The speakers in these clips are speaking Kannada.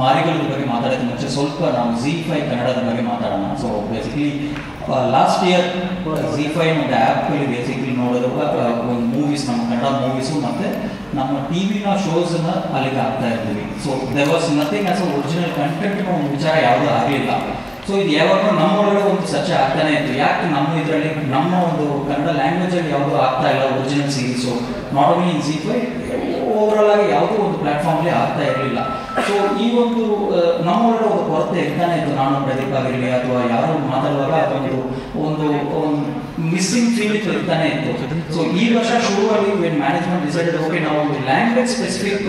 ಮಾರಿಗಳ ಬಗ್ಗೆ ಮಾತಾಡೋದು ಮುಂಚೆ ಸ್ವಲ್ಪ ನಾವು ZEE5 ಕನ್ನಡದ ಬಗ್ಗೆ ಮಾತಾಡೋಣ. So basically last year ZEE5 ಒಂದು ಆ್ಯಪಲ್ಲಿ ಬೇಸಿಕಲಿ ನೋಡೋದು ಒಂದು ಮೂವೀಸ್, ನಮ್ಮ ಕನ್ನಡ ಮೂವೀಸು ಮತ್ತು ನಮ್ಮ ಟಿವಿನ ಶೋಸನ್ನು ಅಲ್ಲಿಗೆ ಹಾಕ್ತಾ ಇರ್ತೀವಿ. So there was nothing as a original content ಒಂದು ವಿಚಾರ ಯಾವುದೂ ಆಗಲಿಲ್ಲ. ಸೊ ಇದು ಯಾವಾಗಲೂ ನಮ್ಮೊಳಗಡೆ ಒಂದು ಚರ್ಚೆ ಆಗ್ತಾನೆ ಇತ್ತು, ಯಾಕೆ ನಮ್ಮ ಇದರಲ್ಲಿ ನಮ್ಮ ಒಂದು ಕನ್ನಡ ಲ್ಯಾಂಗ್ವೇಜಲ್ಲಿ ಯಾವುದೂ ಆಗ್ತಾ ಇಲ್ಲ original series, not only in ZEE5, overall ಆಗಿ ಯಾವುದೋ ಒಂದು ಪ್ಲ್ಯಾಟ್ಫಾರ್ಮ್ಲಿ ಆಗ್ತಾ ಇರಲಿಲ್ಲ. ಸೊ ಈ ಒಂದು ನಮ್ಮೊಳಗಡೆ ಒಂದು ಕೊರತೆ ಇರ್ತಾನೆ ಇತ್ತು. ನಾನು ಪ್ರದೀಪ್ ಆಗಿರಲಿ ಅಥವಾ ಯಾರು ಮಾತಾಡುವಾಗ ಅದೊಂದು ಒಂದು ಮಿಸ್ಸಿಂಗ್ ಫೀಲಿಂಗ್ ಇರ್ತಾನೆ ಇತ್ತು. ಸೊ ಈ ವರ್ಷ ಶುರುವಲ್ಲಿ ವೆನ್ ಮ್ಯಾನೇಜ್ಮೆಂಟ್ ಡಿಸೈಡೆಡ್ ಓಕೆ ನಾವು ಒಂದು ಲ್ಯಾಂಗ್ವೇಜ್ ಸ್ಪೆಸಿಫಿಕ್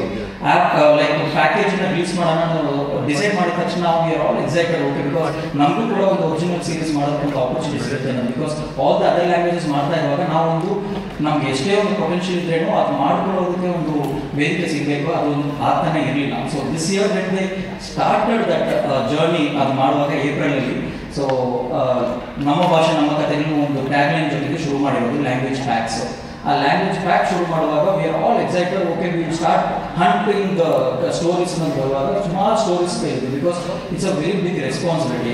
ಆ್ಯಪ್ ಲೈಕ್ ಪ್ಯಾಕೇಜನ್ನ ರಿಲೀಸ್ ಮಾಡೋಣ ಡಿಸೈಡ್ ಮಾಡಿದ ತಕ್ಷಣ ನಾವು we are all excited. Okay, because ನಮಗೂ ಕೂಡ ಒಂದು ಒರಿಜಿನಲ್ ಸೀರೀಸ್ ಮಾಡೋದಕ್ಕೆ ಆಪರ್ಚುನಿಟಿ ಸಿಗುತ್ತೆ ನಮ್ಗೆ. Because all the other languages ಮಾಡ್ತಾ ಇರುವಾಗ ನಾವೊಂದು ನಮ್ಗೆ ಎಷ್ಟೇ ಒಂದು ಪೊಟೆನ್ಷಿಯಲ್ ಇದ್ರೇನೋ ಅದು ಮಾಡ್ಕೊಳ್ಳೋದಕ್ಕೆ ಒಂದು ವೇದಿಕೆ ಸಿಗಬೇಕು, ಅದೊಂದು ಆಗ್ತಾನೆ ಇರಲಿಲ್ಲ. So this year when they started that journey ಅದು ಮಾಡುವಾಗ ಏಪ್ರಿಲಲ್ಲಿ, ಸೊ ನಮ್ಮ ಭಾಷೆ ನಮ್ಮ ಕಥೆಗಳು ಒಂದು ಟ್ಯಾಗ್ಲೈನ್ ಜೊತೆಗೆ ಶುರು ಮಾಡಿರೋದು ಲ್ಯಾಂಗ್ವೇಜ್ ಪ್ಯಾಕ್ಸ್. ಆ ಲ್ಯಾಂಗ್ವೇಜ್ ಪ್ಯಾಕ್ ಶುರು ಮಾಡುವಾಗ we are all excited. Okay, we start hunting the stories ಅಂತ ಬರುವಾಗ ಸುಮಾರು ಸ್ಟೋರೀಸ್ ಇದೆ. Because it's a very big responsibility.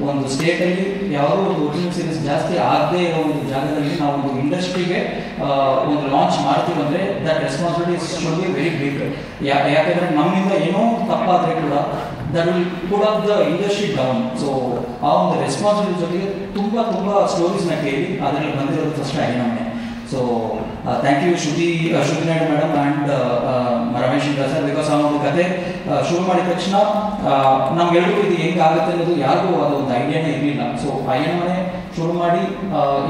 ಒಂದು ಸ್ಟೇಟಲ್ಲಿ ಯಾವುದೋ ಒಂದು ಒರಿಜಿನಲ್ ಸೀರೀಸ್ ಜಾಸ್ತಿ ಆಗದೇ ಇರೋ ಒಂದು ಜಾಗದಲ್ಲಿ ನಾವು ಒಂದು ಇಂಡಸ್ಟ್ರಿಗೆ ಒಂದು ಲಾಂಚ್ ಮಾಡ್ತೀವಿ ಅಂದರೆ that responsibility should be very big. ಯಾಕೆಂದರೆ ನಮ್ಮಿಂದ ಏನೋ ತಪ್ಪಾದರೆ ಕೂಡ that will put up the industry down. So ಆ ಒಂದು ರೆಸ್ಪಾನ್ಸಿಬಿಲಿಟಿ ಜೊತೆಗೆ ತುಂಬ ಸ್ಟೋರೀಸ್ನ ಕೇಳಿ ಅದರಲ್ಲಿ ಬಂದಿರೋದು ಫಸ್ಟ್ ನಮ್ಮನೆ. So thank you Shruti Naidu madam and Ramesh Indra sir. Because ಆ ಒಂದು ಕತೆ ಶುರು ಮಾಡಿದ ತಕ್ಷಣ ನಮ್ಗೆಲ್ರಿಗೂ ಇದು ಹೆಂಗೆ ಆಗುತ್ತೆ ಅನ್ನೋದು ಯಾರಿಗೂ ಅದೊಂದು ಐಡಿಯಾನೇ ಇರಲಿಲ್ಲ. ಸೊ ಮನೆ ಶುರು ಮಾಡಿ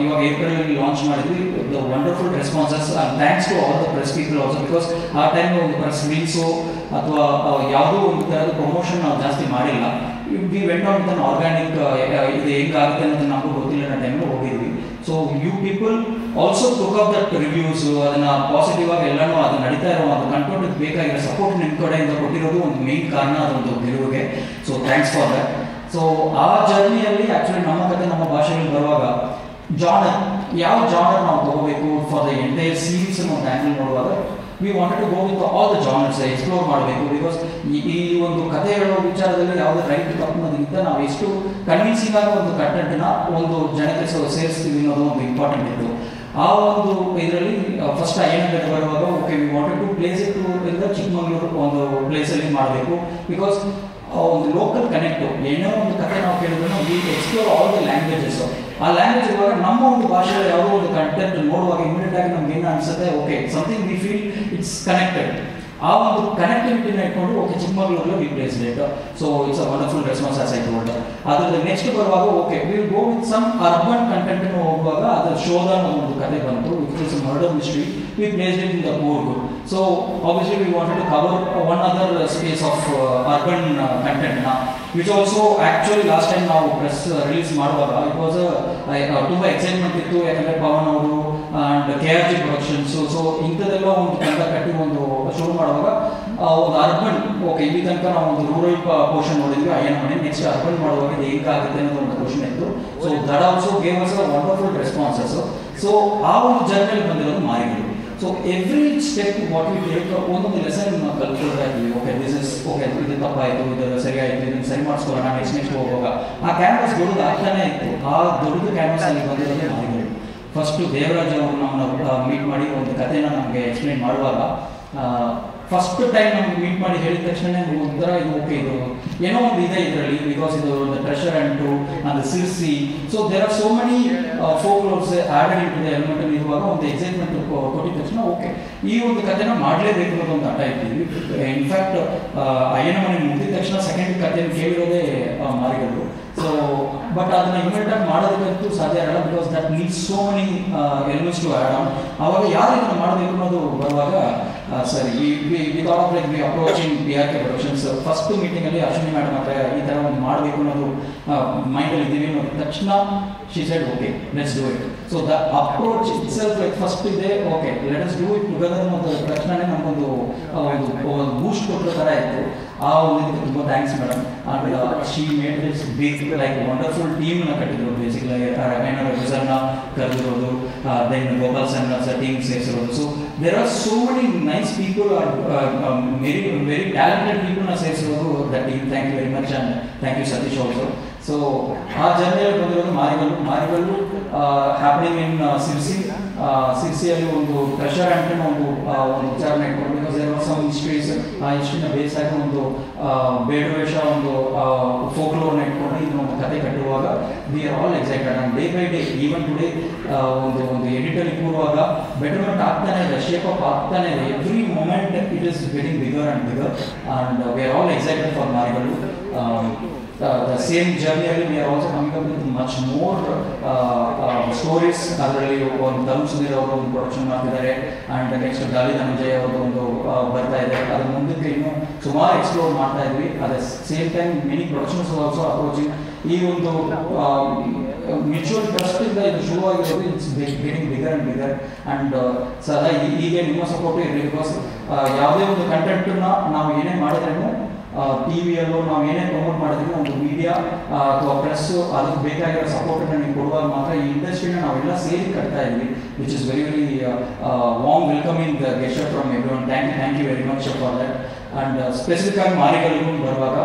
ಇವಾಗ ಏಪ್ರಿಲಲ್ಲಿ ಲಾಂಚ್ ಮಾಡಿದ್ವಿ. The wonderful responses and thanks to all the press people also. Because ಆ ಟೈಮ್ ಒಂದು ಪ್ರೆಸ್ ರೀಲ್ಸು ಅಥವಾ ಯಾವುದೋ ಒಂದು ಥರದ ಪ್ರಮೋಷನ್ ನಾವು ಜಾಸ್ತಿ ಮಾಡಿಲ್ಲ. We went on with an organic, ಇದು ಹೆಂಗಾಗುತ್ತೆ ಅನ್ನೋದು ನಮಗೂ ಗೊತ್ತಿಲ್ಲ ಅನ್ನೋ ಟೈಮಲ್ಲಿ ಹೋಗಿದ್ವಿ. So you people also took up that reviews, ಅದನ್ನು ಪಾಸಿಟಿವ್ ಆಗಿ ಎಲ್ಲನೂ ಅದು ನಡೀತಾ ಇರೋ ಅದು ಕಂಟೆಂಟ್ ಬೇಕಾಗಿರೋ ಸಪೋರ್ಟ್ ನಿಮ್ಮ ಕಡೆಯಿಂದ ಕೊಟ್ಟಿರೋದು ಒಂದು ಮೇನ್ ಕಾರಣ ಅದೊಂದು ಗೆಲುವಿಗೆ. So thanks for that. So ಆ ಜರ್ನಿಯಲ್ಲಿ ಆ್ಯಕ್ಚುಲಿ ನಮ್ಮ ಕತೆ ನಮ್ಮ ಭಾಷೆಗಳಿಗೆ ಬರುವಾಗ ಜಾನರ್, ಯಾವ ಜಾನರ್ ನಾವು ತಗೋಬೇಕು ಫಾರ್ ದ ಎಂಟೈರ್ ಸೀರೀಸ್ ಒಂದು ಆ್ಯಂಗಲ್ ನೋಡುವಾಗ we wanted to go with all the genres, explore ಮಾಡಬೇಕು. ಬಿಕಾಸ್ ಈ ಒಂದು ಕಥೆ ಹೇಳೋ ವಿಚಾರದಲ್ಲಿ ಯಾವುದೇ ರೈಟ್ ತಪ್ಪು ಅನ್ನೋದಕ್ಕಿಂತ ನಾವು ಎಷ್ಟು ಕನ್ವಿನ್ಸಿಂಗ್ ಆಗಿ ಒಂದು ಕಂಟೆಂಟ್ನ ಒಂದು ಜನಕ್ಕೆ ಸೇರಿಸ್ತೀವಿ ಅನ್ನೋದು ಒಂದು ಇಂಪಾರ್ಟೆಂಟ್ ಇತ್ತು. ಆ ಒಂದು ಇದರಲ್ಲಿ ಫಸ್ಟ್ ಐಎನ್ಎ ಬರುವಾಗ okay we wanted to place it ಇಂದ ಚಿಕ್ಕಮಗಳೂರು ಒಂದು ಪ್ಲೇಸಲ್ಲಿ ಮಾಡಬೇಕು. ಬಿಕಾಸ್ ಒಂದು ಲೋಕಲ್ ಕನೆಕ್ಟು, ಏನೋ ಒಂದು ಕಥೆ ನಾವು ಕೇಳಿದ್ರು we explore all the languages. ಆ ಲ್ಯಾಂಗ್ವೇಜ್ ಇರುವಾಗ ನಮ್ಮ ಒಂದು ಭಾಷೆಯಲ್ಲಿ ಯಾವುದೋ ಒಂದು ಕಂಟೆಂಟ್ ನೋಡುವಾಗ ಇಮಿಡಿಯೇಟ್ ಆಗಿ ನಮ್ಗೆ ಏನು ಅನಿಸುತ್ತೆ, okay something we feel it's connected. ಆ ಒಂದು ಕನೆಕ್ಟಿವಿಟಿನ ಇಟ್ಕೊಂಡು ಓಕೆ ಚಿಕ್ಕಮಗಳೂರಲ್ಲಿ we placed it. So it's a wonderful response as I told. ಅದ್ರದ್ದು ನೆಕ್ಸ್ಟ್ ಬರುವಾಗ okay will go with some urban content ಹೋಗುವಾಗ ಅದ್ರ ಶೋಧ ಒಂದು ಕತೆ ಬಂತು, which is murder mystery. We placed it in the Coorg. So obviously we wanted to cover one other space of urban ಕಂಟೆಂಟ್ನ, which also actually last time ನಾವು ಪ್ರೆಸ್ ರಿಲೀಸ್ ಮಾಡುವಾಗ ಇಟ್ ವಾಸ್ ತುಂಬ ಎಕ್ಸೈಟ್ಮೆಂಟ್ ಇತ್ತು. ಯಾಕಂದರೆ ಪವನ್ ಅವರು ಆ್ಯಂಡ್ KRG ಪ್ರೊಡಕ್ಷನ್ಸು, ಸೊ ಇಂಥದ್ದೆಲ್ಲ ಒಂದು ಕಂಡ ಕಟ್ಟಿ ಒಂದು ಶುರು ಮಾಡುವಾಗ ಒಂದು ಅರ್ಬನ್ ಓಕೆ ಇಲ್ಲಿ ತನಕ ನಾವು ಒಂದು ರೂರಲ್ ಪೋರ್ಷನ್ ನೋಡಿದ್ವಿ ಮನೆ, ನೆಕ್ಸ್ಟ್ ಅರ್ಬನ್ ಮಾಡುವಾಗ ಇದು ಹೇಗಾಗುತ್ತೆ ಅನ್ನೋದು ಒಂದು ಕ್ವಶನ್ ಇತ್ತು. So that also gave us a wonderful responses. So ಆ ಒಂದು ಜರ್ನಿಯಲ್ಲಿ ಬಂದಿರೋದು Maarigallu. So every step what we take ಒಂದೊಂದು ಲೆಸನ್ ಕಲ್ತ್ಕೊಳ್ತಾ ಇದ್ವಿ. ಓಕೆ ದಿಸ್ ಇಸ್ ಓಕೆ ಇದು ತಪ್ಪಾಯಿತು, ಇದು ಸರಿಯಾಯಿತು, ಇದನ್ನು ಸರಿ ಮಾಡಿಸ್ಕೊಳ್ಳೋಣ ನೆಕ್ಸ್ಟ್ ಹೋಗುವಾಗ ಆ ಕ್ಯಾನ್ವಾಸ್ ದೊಡ್ಡದು ಆಗ್ತಾನೆ ಇತ್ತು. ಆ ದೊಡ್ಡದು ಕ್ಯಾನ್ವಾಸ್ ಅಲ್ಲಿ ಬಂದಿರೋದು ಮಾರಿಗಳು. ಫಸ್ಟು ದೇವರಾಜ್ ಅವರು ನಮ್ಮನ್ನ ಮೀಟ್ ಮಾಡಿ ಒಂದು ಕಥೆನ ನಮಗೆ ಎಕ್ಸ್ಪ್ಲೇನ್ ಮಾಡುವಾಗ ಫಸ್ಟ್ ಟೈಮ್ ನಮ್ಗೆ ಮೀಟ್ ಮಾಡಿ ಹೇಳಿದ ತಕ್ಷಣ ಒಂಥರ ಇದು ಓಕೆ ಇದು ಏನೋ ಒಂದು ಇದೆ ಇದರಲ್ಲಿ. ಬಿಕಾಸ್ ಇದು ಟ್ರೆಷರ್ ಅಂಟು ಅದು Sirsi, so there are so many folklores added in to the ಎಲಿಮೆಂಟಲ್ಲಿ ಇರುವಾಗ ಒಂದು ಎಕ್ಸೈಟ್ಮೆಂಟ್ ಕೊಟ್ಟಿದ ತಕ್ಷಣ ಓಕೆ ಈ ಒಂದು ಕಥೆನ ಮಾಡಲೇಬೇಕು ಅನ್ನೋದು ಒಂದು ಹಠ ಇಟ್ಟಿದ್ವಿ. ಇನ್ಫ್ಯಾಕ್ಟ್ ಮನೆ ಮುಗಿದ ತಕ್ಷಣ ಸೆಕೆಂಡ್ ಕಥೆಯನ್ನು ಕೇಳಿರೋದೇ ಮಾರಿಗಳು. ಸೊ ಬಟ್ ಅದನ್ನ ಇಮಿಡಿಯೇಟ್ ಆಗಿ ಮಾಡೋದಕ್ಕಂತೂ ಸಾಧ್ಯ ಆಗಲ್ಲ. Because that needs so many elements to add on. ಆವಾಗ ಯಾರು ಇದನ್ನು ಮಾಡಬೇಕು ಅನ್ನೋದು ಬರುವಾಗ ಸರಿ we thought of like we approaching BRK productions. First ಮೀಟಿಂಗಲ್ಲಿ ಅಶ್ವಿನಿ ಮೇಡಮ್ ಹತ್ರ ಈ ಥರ ಒಂದು ಮಾಡಬೇಕು ಅನ್ನೋದು ಮೈಂಡಲ್ಲಿ ಇದ್ದೀವಿ ಅನ್ನೋದು ತಕ್ಷಣ she said okay let's do it. So the approach itself like first ಇದೆ okay let us do it together ಅನ್ನೋದು ತಕ್ಷಣವೇ ನಮಗೊಂದು ಒಂದು ಬೂಸ್ಟ್ ಕೊಟ್ಟೋ ಥರ ಇತ್ತು. ಆ ಒಂದು ಇದಕ್ಕೆ ತುಂಬ thanks madam. And she made this big like wonderful ಟೀಮ್ನ ಕಟ್ಟಿದ್ರು. ಬೇಸಿಕಲಿ ರಮೇಶ್ ರಿಸರ್ನ ಕರೆದಿರೋದು, ದೆನ್ ಗೋಪಾಲ್ ಸರ್ ಟೀಮ್ ಸೇರಿಸಿರೋದು. So there are so many nice people are very talented ಪೀಪಲ್ನ ಸೇರಿಸಿರೋದು. that team. Thank you very much, and thank you Satish also. So our journey ಬಂದಿರೋದು ಮಾರಿಗಲ್ಲು happening in ಸಿರ್ಸಿಯಲ್ಲಿ ಒಂದು ಟ್ರೆಷರ್ ಅಂತ ಒಂದು ವಿಚಾರಣೆ ಇಟ್ಕೊಂಡು, because there was some histories, ಆ ಹಿಸ್ಟ್ರಿನ ಬೇಸ್ ಆಗಿ ಒಂದು ಬೇಡವೇಷ ಒಂದು ಫೋಕ್ಲೋರ್ನ ಇಟ್ಕೊಂಡು ಇದನ್ನು ಕತೆ ಕಟ್ಟುವಾಗ V are all excited. And day by day even today ಒಂದು ಎಡಿಟಲ್ಲಿ ಕೂರುವಾಗ ಬೆಟರ್ಮೆಂಟ್ ಆಗ್ತಾನೆ ಇದೆ, ಶೇಪ್ ಅಪ್ ಆಗ್ತಾನೆ ಇದೆ. Every moment it is getting bigger and bigger, and we are all excited for ಮಾರಿಗಲ್ಲು. The same journey we are also coming up with much more stories. ಅದರಲ್ಲಿ ಒಂದು ತರುಣ್ ಸುಧೀರ್ ಅವರು ಒಂದು ಪ್ರೊಡಕ್ಷನ್ ಮಾಡ್ತಿದ್ದಾರೆ, ಆ್ಯಂಡ್ ನೆಕ್ಸ್ಟ್ ಗಾಲಿ ಧನಂಜಯ ಅವರು ಒಂದು ಬರ್ತಾ ಇದೆ. ಅದ್ರ ಮುಂದಕ್ಕೆ ಇನ್ನೂ ಸುಮಾರು ಎಕ್ಸ್ಪ್ಲೋರ್ ಮಾಡ್ತಾ ಇದ್ವಿ. At the same time many productions also approaching. ಈ ಒಂದು ಮ್ಯೂಚುವಲ್ ಟ್ರಸ್ಟಿಂದ ಇದು ಶುರುವಾಗಿರೋದು it's getting bigger and bigger, and ಸದಾ ಹೀಗೆ ನಿಮ್ಮ ಸಪೋರ್ಟ್ ಇರಲಿ. ಬಿಕಾಸ್ ಯಾವುದೇ ಒಂದು ಕಂಟೆಂಟನ್ನು ನಾವು ಏನೇ ಮಾಡಿದ್ರೂ ಟಿವಿಯಲ್ಲೂ ನಾವು ಏನೇ ಪ್ರಮೋಟ್ ಮಾಡಿದ್ರೂ ಒಂದು ಮೀಡಿಯಾ ಅಥವಾ ಪ್ರೆಸ್ಸು ಅದಕ್ಕೆ ಬೇಕಾಗಿರೋ ಸಪೋರ್ಟನ್ನು ನೀವು ಕೊಡುವಾಗ ಮಾತ್ರ ಈ ಇಂಡಸ್ಟ್ರಿನ ನಾವೆಲ್ಲ ಸೇರಿ ಕಟ್ತಾ ಇದ್ವಿ, which is very very warm welcoming gesture from everyone. Thank you very much for that. And specific ಆಗಿ ಮಾರಿಗಲ್ಲು ಬರುವಾಗ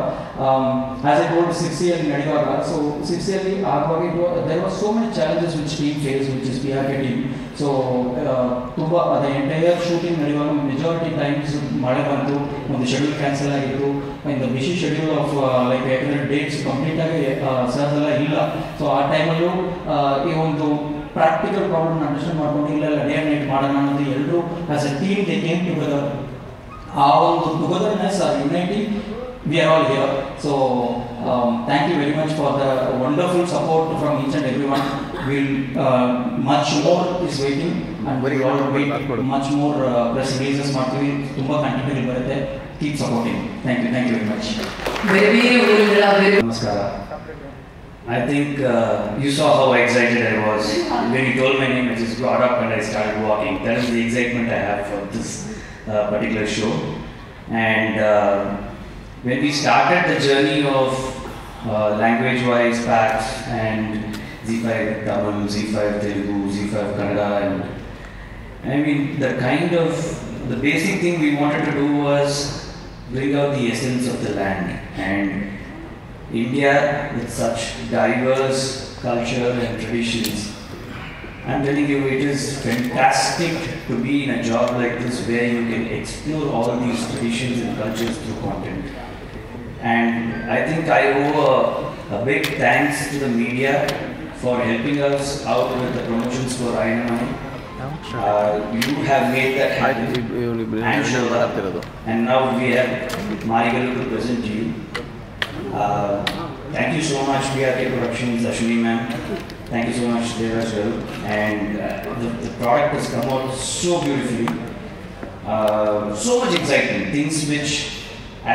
ಆಸ್ ಎ ಗೋಲ್ಡ್ ಸಿರ್ಸಿಯಲ್ಲಿ ನಡೆಯುವಾಗ, ಸೊ ಸಿರ್ಸಿಯಲ್ಲಿ ಆಗುವಾಗ there was so many challenges which team face, which is PRK team. So ತುಂಬ ಅದ ಎಂಟೈರ್ ಶೂಟಿಂಗ್ ನಡೆಯುವಾಗ ಮೆಜಾರಿಟಿ ಟೈಮ್ಸ್ ಮಳೆ ಬಂತು, ಒಂದು ಶೆಡ್ಯೂಲ್ ಕ್ಯಾನ್ಸಲ್ ಆಗಿತ್ತು, in busy schedule of like ಯಾಕಂದರೆ ಡೇಟ್ಸ್ ಕಂಪ್ಲೀಟಾಗಿ ಸರ್ಸ್ ಎಲ್ಲ ಇಲ್ಲ. ಸೊ ಆ ಟೈಮಲ್ಲೂ ಈ ಒಂದು ಪ್ರಾಕ್ಟಿಕಲ್ ಪ್ರಾಬ್ಲಮ್ ಅಂಡರ್ಸ್ಟ್ಯಾಂಡ್ ಮಾಡ್ಕೊಂಡು ಇಲ್ಲ ಡೇ ಆ್ಯಂಡ್ ನೈಟ್ ಮಾಡೋಣ ಅನ್ನೋದು ಎಲ್ಲರೂ as A team they came together. ಆ ಒಂದು ಟುಗೆದರ್ನೆಸ್, ಆ ಯುನೈಟಿ, we are all here. So thank you very much for the wonderful support from each and everyone. Much more is waiting, and we all wait much more press releases ಮಾಡ್ತೀವಿ, ತುಂಬಾ ಕಂಟೆಂಟ್ ಬರುತ್ತೆ. Keep supporting. Thank you very much. Namaskar. I think you saw how excited I was when you told my name. I just got up and I started walking. That is the excitement I have for this particular show. And when we started the journey of language-wise packs and Z5 Tamil, Z5 Telugu, Z5 Kannada, and I mean the basic thing we wanted to do was bring out the essence of the land. And India, with such diverse culture and traditions, I'm telling you, it is fantastic to be in a job like this where you can explore all these traditions and cultures through content. And I think I owe a big thanks to the media for helping us out with the promotions for Ainamani. You have made that happen. I'm sure. And now we have Marigallu to present to you. Thank you so much, PRK Productions, Ashwini ma'am. Thank you so much there as well. And the product has come out so beautifully. So much excitement. Things which,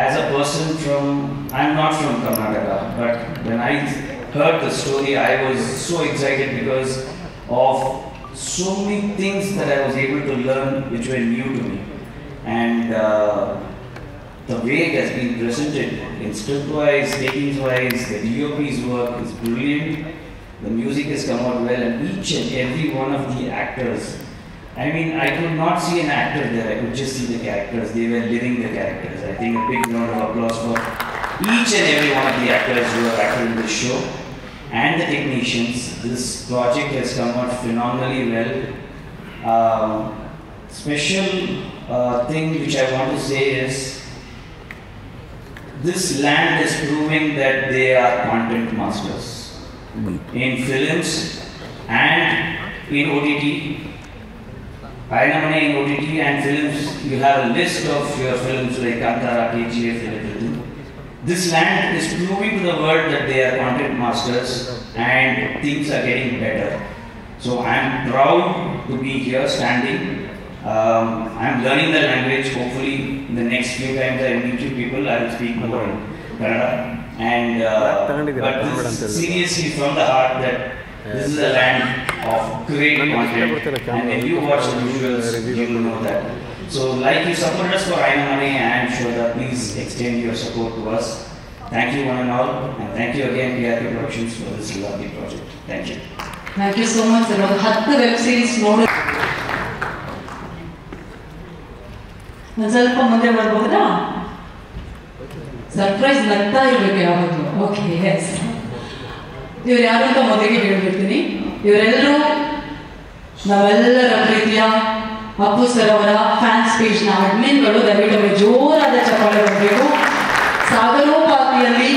as a person I'm not from Karnataka, but when I heard the story, I was so excited because of so many things that I was able to learn which were new to me. And the way it has been presented in script-wise, takings-wise, the DOP's work is brilliant. The music has come out well, and each and every one of the actors, I mean, I could not see an actor there, I could just see the characters. They were living the characters. I think a big round of applause for each and every one of the actors who have acted in this show, and the technicians. This project has come out phenomenally well. Special thing which I want to say is, this land is proving that they are content masters in films and in OTT. Ainamani in OTT and films, you have a list of your films like Kantara, KGF, and everything. This land is proving to the world that they are content masters and things are getting better. So I am proud to be here standing. I am learning the language. Hopefully, in the next few times I meet you people, I will speak more in Kannada. And but this seriously from the heart that this is a land of great content. And when you watch the visuals, you will know that. So, like you supported us for Ainamani, I am sure that please extend your support to us. Thank you one and all, and thank you again PRK Productions for this lovely project. Thank you. Thank you so much. There was 10 web series ನೋಡಿ ಒಂದು ಸ್ವಲ್ಪ ಮುಂದೆ ಬರ್ಬೋದಾ ಸರ್ಪ್ರೈಸ್ ನಗ್ತಾ ಇರಬೇಕು ಯಾವಾಗಲೂ. Okay, yes. ಇವ್ರು ಯಾರು ಅಂತ ಮೊದಲಿಗೆ ಹೇಳ್ಬಿಡ್ತೀನಿ. ಇವರೆಲ್ಲರೂ ನಾವೆಲ್ಲರ ಪ್ರೀತಿಯ ಅಪ್ಪು ಸರ್ ಅವರ ಫ್ಯಾನ್ಸ್ ಪೇಜ್ನ ಅಡ್ಮಿನ್ಗಳು. ದಯವಿಟ್ಟು ಜೋರಾದ ಚಪ್ಪಾಳೆ ಬರಬೇಕು. ಸಾಗರೋಪಾದಿಯಲ್ಲಿ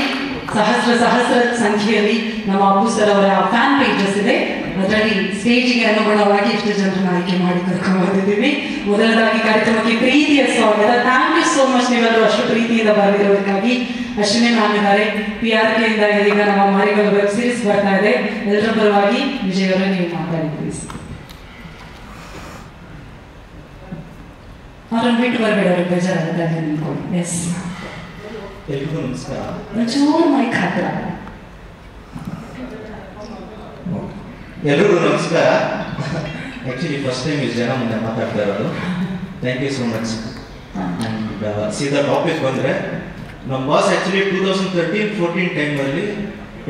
ಸಹಸ್ರ ಸಂಖ್ಯೆಯಲ್ಲಿ ನಮ್ಮ ಅಪ್ಪು ಸರ್ ಅವರ ಫ್ಯಾನ್ ಪೇಜಸ್ ಇದೆ. ಅದರಲ್ಲಿ ಸ್ಟೇಜಿಗೆ ಅನುಗುಣವಾಗಿ ಇಷ್ಟು ಜನರನ್ನ ಆಯ್ಕೆ ಮಾಡಿ ಕರ್ಕೊಂಡು ಬಂದಿದ್ದೀವಿ. ಮೊದಲದಾಗಿ ಕಾರ್ಯಕ್ರಮಕ್ಕೆ ಪ್ರೀತಿಯ ಸ್ವಾಗತ. ಥ್ಯಾಂಕ್ ಯು ಸೋ ಮಚ್, ನೀವೆಲ್ಲರೂ ಅಷ್ಟು ಪ್ರೀತಿಯಿಂದ ಬರೆದಿರೋದಕ್ಕಾಗಿ. ಅಶ್ವಿನಿ ಮ್ಯಾಮ್ ಇದ್ದಾರೆ PRK ಇಂದ. ಈಗ ನಮ್ಮ ಮಾರಿಗಲ್ ವೆಬ್ ಸೀರೀಸ್ ಬರ್ತಾ ಇದೆ. ಎಲ್ಲರ ಪರವಾಗಿ ವಿಜಯ್ ಅವರೇ ನೀವು ಮಾತಾಡಿ ಪ್ಲೀಸ್. ಅವ್ರನ್ನ ಬಿಟ್ಟು ಬರಬೇಡ, ಅವ್ರಿಗೆ ಬೇಜಾರಾಗುತ್ತೆ ನಿಮ್ಕೊಂಡು. ಎಸ್, ಎಲ್ರಿಗೂ ನಮಸ್ಕಾರ. ಒಂಚೂರು ಮೈಕ್ ಹತ್ರ. ಎಲ್ರಿಗೂ ನಮಸ್ಕಾರ. ಆ್ಯಕ್ಚುಲಿ ಫಸ್ಟ್ ಟೈಮ್ ಇಷ್ಟು ಜನ ಮುಂದೆ ಮಾತಾಡ್ತಾ ಇರೋದು. Thank you so much. And ಸೀದಾ ಟಾಪಿಕ್ ಬಂದರೆ, ನಮ್ಮ ಬಾಸ್ ಆ್ಯಕ್ಚುಲಿ 2013-14 ಟೈಮಲ್ಲಿ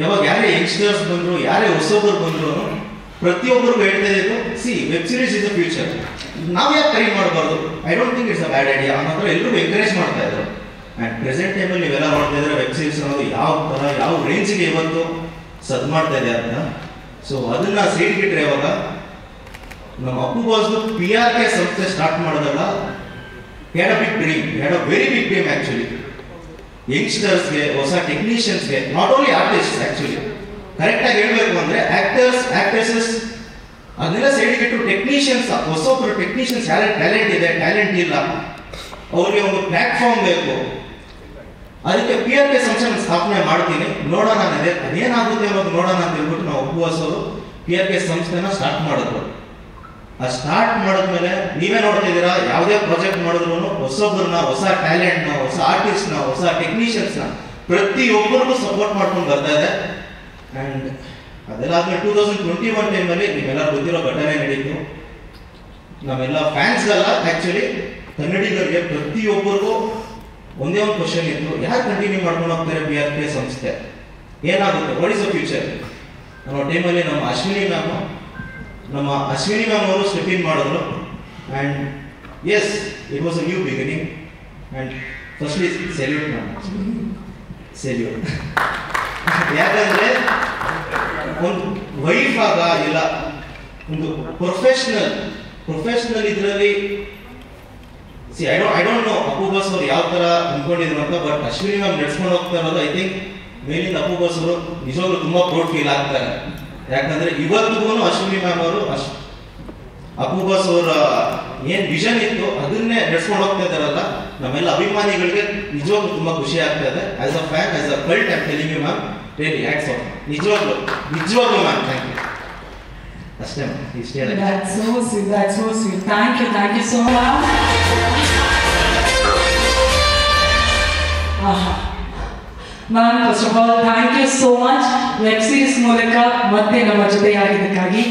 ಯಾವಾಗ ಯಾರೇ ಯಂಗ್ಸ್ಟರ್ಸ್ ಬಂದರು, ಯಾರೇ ಹೊಸೊಬ್ಬರು ಬಂದರು, ಪ್ರತಿಯೊಬ್ಬರಿಗೂ ಹೇಳ್ತಾ ಇದ್ದು, web series is the future, ನಾವು ಯಾಕೆ ಟ್ರೈ ಮಾಡಬಾರ್ದು, I don't think it's a bad idea ಅನ್ನೋ ಎಲ್ರಿಗೂ ಎಂಕರೇಜ್ ಮಾಡ್ತಾ ಇದ್ರು. ಆ್ಯಂಡ್ ಪ್ರೆಸೆಂಟ್ ಟೈಮಲ್ಲಿ ನೀವೆಲ್ಲ ನೋಡ್ತಾ ಇದ್ರೆ ವೆಬ್ ಸೀರೀಸ್ ಅನ್ನೋದು ಯಾವ ಥರ ಯಾವ ರೇಂಜಿಗೆ ಇವತ್ತು ಸದ್ ಮಾಡ್ತಾ ಇದೆ ಅಂತ. ಸೊ ಅದನ್ನ ಸೈಡ್ಗಿಟ್ರೆ ಇವಾಗ ನಮ್ಮ ಅಪ್ಪು ಬಾಸ್ದು PRK ಸಂಸ್ಥೆ ಸ್ಟಾರ್ಟ್ ಮಾಡಿದಾಗ had a big dream, had a very big dream actually. ಯಂಗ್ಸ್ಟರ್ಸ್ಗೆ, ಹೊಸ ಟೆಕ್ನಿಷಿಯನ್ಸ್ಗೆ, ನಾಟ್ ಓನ್ಲಿ ಆರ್ಟಿಸ್ಟ್ ಆ್ಯಕ್ಚುಲಿ, ಕರೆಕ್ಟಾಗಿ ಹೇಳಬೇಕು ಅಂದರೆ ಆ್ಯಕ್ಟರ್ಸ್, ಆ್ಯಕ್ಟ್ರೆಸಸ್ ಅದನ್ನೆಲ್ಲ ಸೈಡ್ಗಿಟ್ಟು ಟೆಕ್ನಿಷಿಯನ್ಸ್, ಹೊಸೊಬ್ಬರು ಟೆಕ್ನಿಷಿಯನ್ಸ್ ಯಾರೇ ಟ್ಯಾಲೆಂಟ್ ಇದೆ, ಟ್ಯಾಲೆಂಟ್ ಇಲ್ಲ, ಅವ್ರಿಗೆ ಒಂದು ಪ್ಲಾಟ್ಫಾರ್ಮ್ ಬೇಕು. ಅದಕ್ಕೆ PRK ಸಂಸ್ಥೆ ಸ್ಥಾಪನೆ ಮಾಡ್ತೀನಿ, ನೋಡೋಣ ಅದೇನಾಗುತ್ತೆ ಅನ್ನೋದು ನೋಡೋಣ ಅಂತ ಹೇಳ್ಬಿಟ್ಟು ನಾವು ಅಪ್ಪು ಬಾಸ್ ಅವರು PRK ಸಂಸ್ಥೆನ ಸ್ಟಾರ್ಟ್ ಮಾಡಿದ್ರು. ಆ ಸ್ಟಾರ್ಟ್ ಮಾಡಿದ್ಮೇಲೆ ನೀವೇ ನೋಡ್ತಾ ಇದ್ದೀರಾ, ಯಾವುದೇ ಪ್ರಾಜೆಕ್ಟ್ ಮಾಡಿದ್ರು ಹೊಸೊಬ್ಬರನ್ನ, ಹೊಸ ಟ್ಯಾಲೆಂಟ್ನ, ಹೊಸ ಆರ್ಟಿಸ್ಟ್ನ, ಹೊಸ ಟೆಕ್ನಿಷಿಯನ್ಸ್ನ ಪ್ರತಿಯೊಬ್ಬರಿಗೂ ಸಪೋರ್ಟ್ ಮಾಡ್ಕೊಂಡು ಬರ್ತಾ ಇದೆ. ಆ್ಯಂಡ್ ಅದೆಲ್ಲ ಆದ್ಮೇಲೆ 2021 ಟೈಮಲ್ಲಿ ನೀವೆಲ್ಲ ಗೊತ್ತಿರೋ ಘಟನೆ ನಡೀತು. ನಾವೆಲ್ಲ ಫ್ಯಾನ್ಸ್ಗಲ್ಲ, ಆ್ಯಕ್ಚುಲಿ ಕನ್ನಡಿಗರಿಗೆ ಪ್ರತಿಯೊಬ್ಬರಿಗೂ ಒಂದೇ ಒಂದು ಕ್ವಶನ್ ಇತ್ತು, ಯಾರು ಕಂಟಿನ್ಯೂ ಮಾಡ್ಕೊಂಡು ಹೋಗ್ತಾರೆ PRK ಸಂಸ್ಥೆ, ಏನಾಗುತ್ತೆ, ವಾಟ್ ಇಸ್ ದ ಫ್ಯೂಚರ್ ಅನ್ನೋ ಟೈಮಲ್ಲಿ ನಮ್ಮ ಅಶ್ವಿನಿ ಮ್ಯಾಮ್ ಅವರು ಸ್ಟೆಪ್ ಇನ್ ಮಾಡಿದ್ರು. And yes, it was a new beginning. And firstly salute ಯಾಕಂದರೆ ಒಂದು ವೈಫ್ ಆಗ ಇಲ್ಲ, ಒಂದು ಪ್ರೊಫೆಷನಲ್ ಇದರಲ್ಲಿ I don't know Appu boss ಅವರು ಯಾವ ಥರ ಅಂದ್ಕೊಂಡಿದ್ರು ಅಂತ, ಬಟ್ ಅಶ್ವಿನಿ ಮ್ಯಾಮ್ ನಡೆಸ್ಕೊಂಡು ಹೋಗ್ತಾ ಇರೋದು ಐ ಥಿಂಕ್ ಮೇಲಿಂದ ಅಪ್ಪು ಬಾಸ್ ಅವರು ನಿಜವಾಗ್ಲೂ ತುಂಬ ಪ್ರೌಡ್ ಫೀಲ್ ಆಗ್ತಾರೆ. ಯಾಕಂದರೆ ಇವತ್ತಿಗೂ ಅಶ್ವಿನಿ ಮ್ಯಾಮ್ ಅವರು ಅಪ್ಪು ಬಾಸ್ ಅವರ ಏನು ವಿಷನ್ ಇತ್ತು ಅದನ್ನೇ ನಡೆಸ್ಕೊಂಡು ಹೋಗ್ತಾ ಇದ್ದಾರಲ್ಲ, ನಮ್ಮೆಲ್ಲ ಅಭಿಮಾನಿಗಳಿಗೆ ನಿಜವಾಗ್ಲೂ ತುಂಬ ಖುಷಿ ಆಗ್ತಾ ಇದೆ. As a fan, as a cult, I am telling you ma'am, really hats off. ನಿಜವಾಗ್ಲೂ ಮ್ಯಾಮ್, ಥ್ಯಾಂಕ್ ಯು. ಅಷ್ಟೇ ಇಷ್ಟೇ. That's so sweet. Thank you so much. Ma'am, first of all thank you so much web series ಮೂಲಕ ಮತ್ತೆ ನಮ್ಮ ಜೊತೆಯಾಗಿದ್ದಕ್ಕಾಗಿ.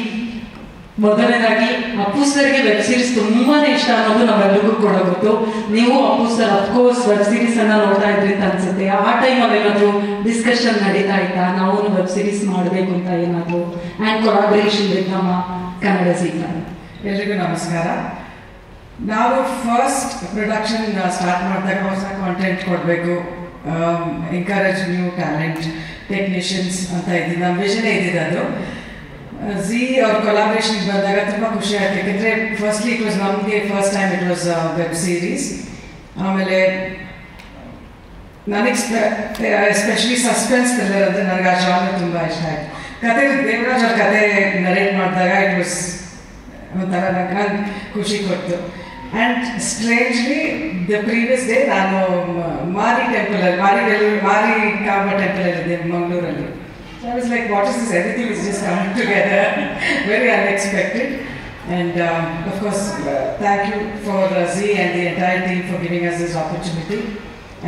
ಮೊದಲನೇದಾಗಿ ಅಪ್ಪು ಸರ್ಗೆ ವೆಬ್ ಸೀರೀಸ್ ತುಂಬಾನೇ ಇಷ್ಟ ಅನ್ನೋದು ನಾವೆಲ್ಲರಿಗೂ ಕೂಡ ಗೊತ್ತು. ನೀವು Appu sir of course web series ಅನ್ನ ನೋಡ್ತಾ ಇದ್ರಿ ಅಂತ ಅನ್ಸುತ್ತೆ. ಆ ಟೈಮಲ್ಲಿ ಏನಾದ್ರು ಡಿಸ್ಕಷನ್ ನಡೀತಾ ಇತ್ತಾ, ನಾವು ವೆಬ್ ಸೀರೀಸ್ ಮಾಡಬೇಕು ಅಂತ ಏನಾದ್ರು, ಆ್ಯಂಡ್ ಕೊಲಾಬರೇಷನ್ ವಿತ್ ನಮ್ಮ ಕನ್ನಡ ಜೀವನ? ಎಲ್ರಿಗೂ ನಮಸ್ಕಾರ. ನಾವು ಫಸ್ಟ್ ಪ್ರೊಡಕ್ಷನ್ ಸ್ಟಾರ್ಟ್ ಮಾಡಿದಾಗ ಹೊಸ ಕಾಂಟೆಂಟ್ ಕೊಡಬೇಕು, ಎಂಕರೇಜ್ ನ್ಯೂ ಟ್ಯಾಲೆಂಟ್, ಟೆಕ್ನಿಷಿಯನ್ಸ್ ಅಂತ ಇದ್ದಿದ್ದು ನಮ್ಮ ವಿಷನೇ ಇದ್ದಿದ್ದು. ಅದು ಝೀ ಅವ್ರ ಕೊಲಾಬ್ರೇಷನ್ಗೆ ಬಂದಾಗ ತುಂಬ ಖುಷಿ ಆಯ್ತು. ಯಾಕೆಂದರೆ ಫಸ್ಟ್ಲಿ ಇಟ್ ವಾಸ್ ನಮಗೆ first time it was web series. ಆಮೇಲೆ ನನಗೆ ಎಸ್ಪೆಷಲಿ ಸಸ್ಪೆನ್ಸ್ ಥ್ರಿಲ್ಲರ್ ಅಂದರೆ ನನಗೆ ಆ ಜಾನರ್ ತುಂಬ ಇಷ್ಟ ಆಯಿತು. ಕತೆ ದೇವರಾಜ್ ಅವ್ರ ಕತೆ ನರೇಟ್ ಮಾಡಿದಾಗ ಇಟ್ ವಾಸ್ ಒಂಥರ ನಂಗೆ ಖುಷಿ ಕೊಡ್ತು. And strangely the previous day ನಾನು ಮಾರಿ ಕಾಂಬ ಟೆಂಪಲಲ್ಲಿದ್ದೆ ಮಂಗಳೂರಲ್ಲಿ. So I was like, what is this? Everything is just coming together, very unexpected. And of course, thank you for Zee and the entire team for giving us this opportunity.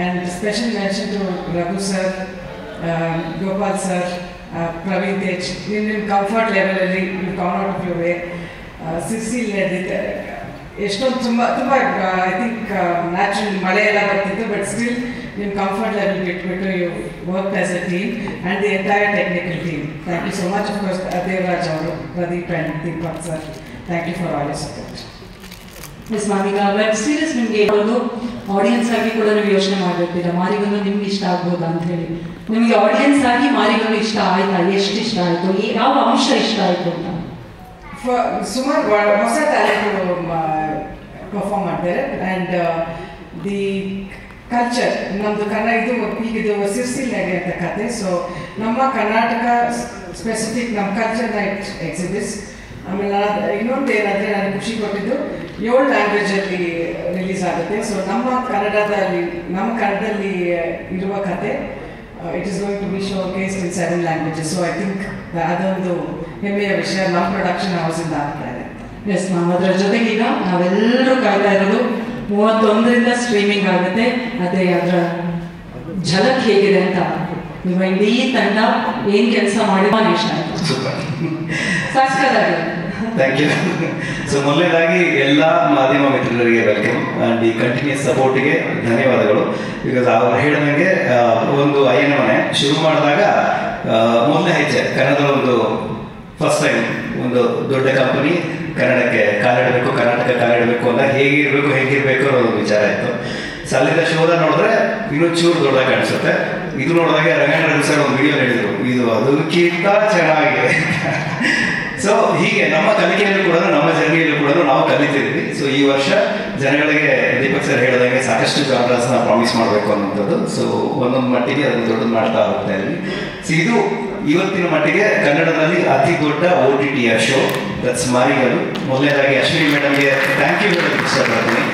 And special mention to Raghu sir, Gopal sir, Praveen Tej. In comfort level, you've gone out of your way. Cecile led it. ಎಷ್ಟೊಂದು ತುಂಬ ಐ ಥಿಂಕ್ ನ್ಯಾಚುರಲ್ ಮಳೆ ಎಲ್ಲ ಬರ್ತಿತ್ತು, ಬಟ್ ಸ್ಟಿಲ್ ನಿಮ್ಮ ಕಂಫರ್ಟ್ ಲೆವೆಲ್ ಬಿಟ್ಬಿಟ್ಟು you work as a team and the entire technical team. Thank you so much. Of course Devaraj ಅವರು, Pradeep and Deepak sir, thank you for all your support. Miss ma'am, ಈಗ ವೆಬ್ ಸೀರೀಸ್ ನಿಮಗೆ ಆಡಿಯನ್ಸ್ ಆಗಿ ಕೂಡ ನೀವು ಯೋಚನೆ ಮಾಡಿರ್ತೀರ ಮಾರಿಗಲ್ಲು ನಿಮ್ಗೆ ಇಷ್ಟ ಆಗ್ಬೋದಾ ಅಂತ ಹೇಳಿ. ನಿಮಗೆ ಆಡಿಯನ್ಸ್ ಆಗಿ ಮಾರಿಗಲ್ಲು ಇಷ್ಟ ಆಯ್ತಾ? ಎಷ್ಟು ಇಷ್ಟ ಆಯಿತು? ಯಾವ ಅಂಶ ಇಷ್ಟ ಆಯಿತು ಅಂತ? ಸುಮಾರು ಹೊಸ ಟ್ಯಾಲೆಂಟ್ಗಳು ಪರ್ಫಾರ್ಮ್ ಮಾಡ್ತಾರೆ. ಆ್ಯಂಡ್ ದಿ ಕಲ್ಚರ್ ನಮ್ಮದು ಇದು ಸಿರ್ಸಿಲ್ನಾಗೆ ಅಂತ ಕತೆ. ಸೊ ನಮ್ಮ ಕರ್ನಾಟಕ ಸ್ಪೆಸಿಫಿಕ್ ನಮ್ಮ ಕಲ್ಚರ್ನ ಇಟ್ ಎಕ್ಸಿಬಿಟ್ಸ್. ಆಮೇಲೆ ಇನ್ನೊಂದು ಏನಂದರೆ ನನಗೆ ಖುಷಿ ಕೊಟ್ಟಿದ್ದು 7 ಲ್ಯಾಂಗ್ವೇಜಲ್ಲಿ ರಿಲೀಸ್ ಆಗುತ್ತೆ. ಸೊ ನಮ್ಮ ಕನ್ನಡದಲ್ಲಿ ಇರುವ ಕತೆ it is going to be showcase in 7 languages. So I think ಅದೊಂದು ಹೆಮ್ಮೆಯ ವಿಷಯ ನಮ್ಮ ಪ್ರೊಡಕ್ಷನ್ ಹೌಸಿಂದ ಆಗ್ತಾ ಇದೆ. ಎಸ್ ಮ್ಯಾಮ್, ಅದರ ಜೊತೆಗೆ ಈಗ ನಾವೆಲ್ಲರೂ ಕಾಯ್ತಾ ಇರೋದು 31ರಿಂದ ಸ್ಟ್ರೀಮಿಂಗ್ ಆಗುತ್ತೆ. ಅದೇ ಅದರ ಝಲಕ್ ಹೇಗಿದೆ ಅಂತ ನಿಮ್ಮ ಇಡೀ ತಂಡ ಏನು ಕೆಲಸ ಮಾಡಿ ಇಷ್ಟ ಆಯಿತು. ಸಾಕ್ಷಾದಾಗಿ ಥ್ಯಾಂಕ್ ಯು. ಸೊ ಮೊದಲನೇದಾಗಿ ಎಲ್ಲ ಮಾಧ್ಯಮ ಮಿತ್ರರಿಗೆ ವೆಲ್ಕಮ್ ಆ್ಯಂಡ್ ಈ ಕಂಟಿನ್ಯೂಸ್ ಸಪೋರ್ಟಿಗೆ ಧನ್ಯವಾದಗಳು. ಬಿಕಾಸ್ ಅವ್ರು ಹೇಳಿದಂಗೆ ಒಂದು ಅಯ್ಯನ ಮನೆ ಶುರು ಮಾಡಿದಾಗ ಮೊದಲನೇ ಹೆಜ್ಜೆ ಕನ್ನಡದ ಒಂದು ಫಸ್ಟ್ ಟೈಮ್ ಒಂದು ದೊಡ್ಡ ಕಂಪನಿ ಕನ್ನಡಕ್ಕೆ ಕಾಲಿಡಬೇಕು, ಕರ್ನಾಟಕ ಕಾಲಿಡಬೇಕು ಅಂತ ಹೇಗಿರಬೇಕು ಅನ್ನೋ ಒಂದು ವಿಚಾರ ಇತ್ತು. ಸೊ ಅಲ್ಲಿಂದ ಶೋಧ ನೋಡಿದ್ರೆ ಇನ್ನೂ ಚೂರು ದೊಡ್ಡದಾಗಿ ಕಾಣಿಸುತ್ತೆ. ಇದು ನೋಡಿದಾಗ ರಂಗಣ್ಣ ಸರ್ ಒಂದು ವಿಡಿಯೋ ಹೇಳಿದ್ರು, ಇದು ಅದಕ್ಕಿಂತ ಚೆನ್ನಾಗಿದೆ. ಸೊ ಹೀಗೆ ನಮ್ಮ ಕಲಿಕೆಯಲ್ಲೂ ಕೂಡ ನಮ್ಮ ಜರ್ನಿಯಲ್ಲೂ ಕೂಡ ನಾವು ಕಲಿತಿದ್ವಿ. ಸೊ ಈ ವರ್ಷ ಜನಗಳಿಗೆ ದೀಪಕ್ ಸರ್ ಹೇಳಿದಂಗೆ ಸಾಕಷ್ಟು ಜಾನರ್ಸ್ನ ಪ್ರಾಮಿಸ್ ಮಾಡಬೇಕು ಅನ್ನೋಂಥದ್ದು. ಸೊ ಒಂದೊಂದು ಮಟ್ಟಿಗೆ ಅದನ್ನು ದೊಡ್ಡದು ಮಾಡ್ತಾ ಹೋಗ್ತಾ ಇದ್ವಿ. ಸೊ ಇದು ಇವತ್ತಿನ ಮಟ್ಟಿಗೆ ಕನ್ನಡದಲ್ಲಿ ಅತಿ ದೊಡ್ಡ OTT ಶೋ ದಟ್ಸ್ ಮಾರಿಗಲ್ಲು. ಮೊದಲನೇದಾಗಿ ಅಶ್ವಿನಿ ಮೇಡಮ್ಗೆ ಥ್ಯಾಂಕ್ ಯು ಹೇಳೋದಕ್ಕೆ ಇಷ್ಟಪಡ್ತೀನಿ.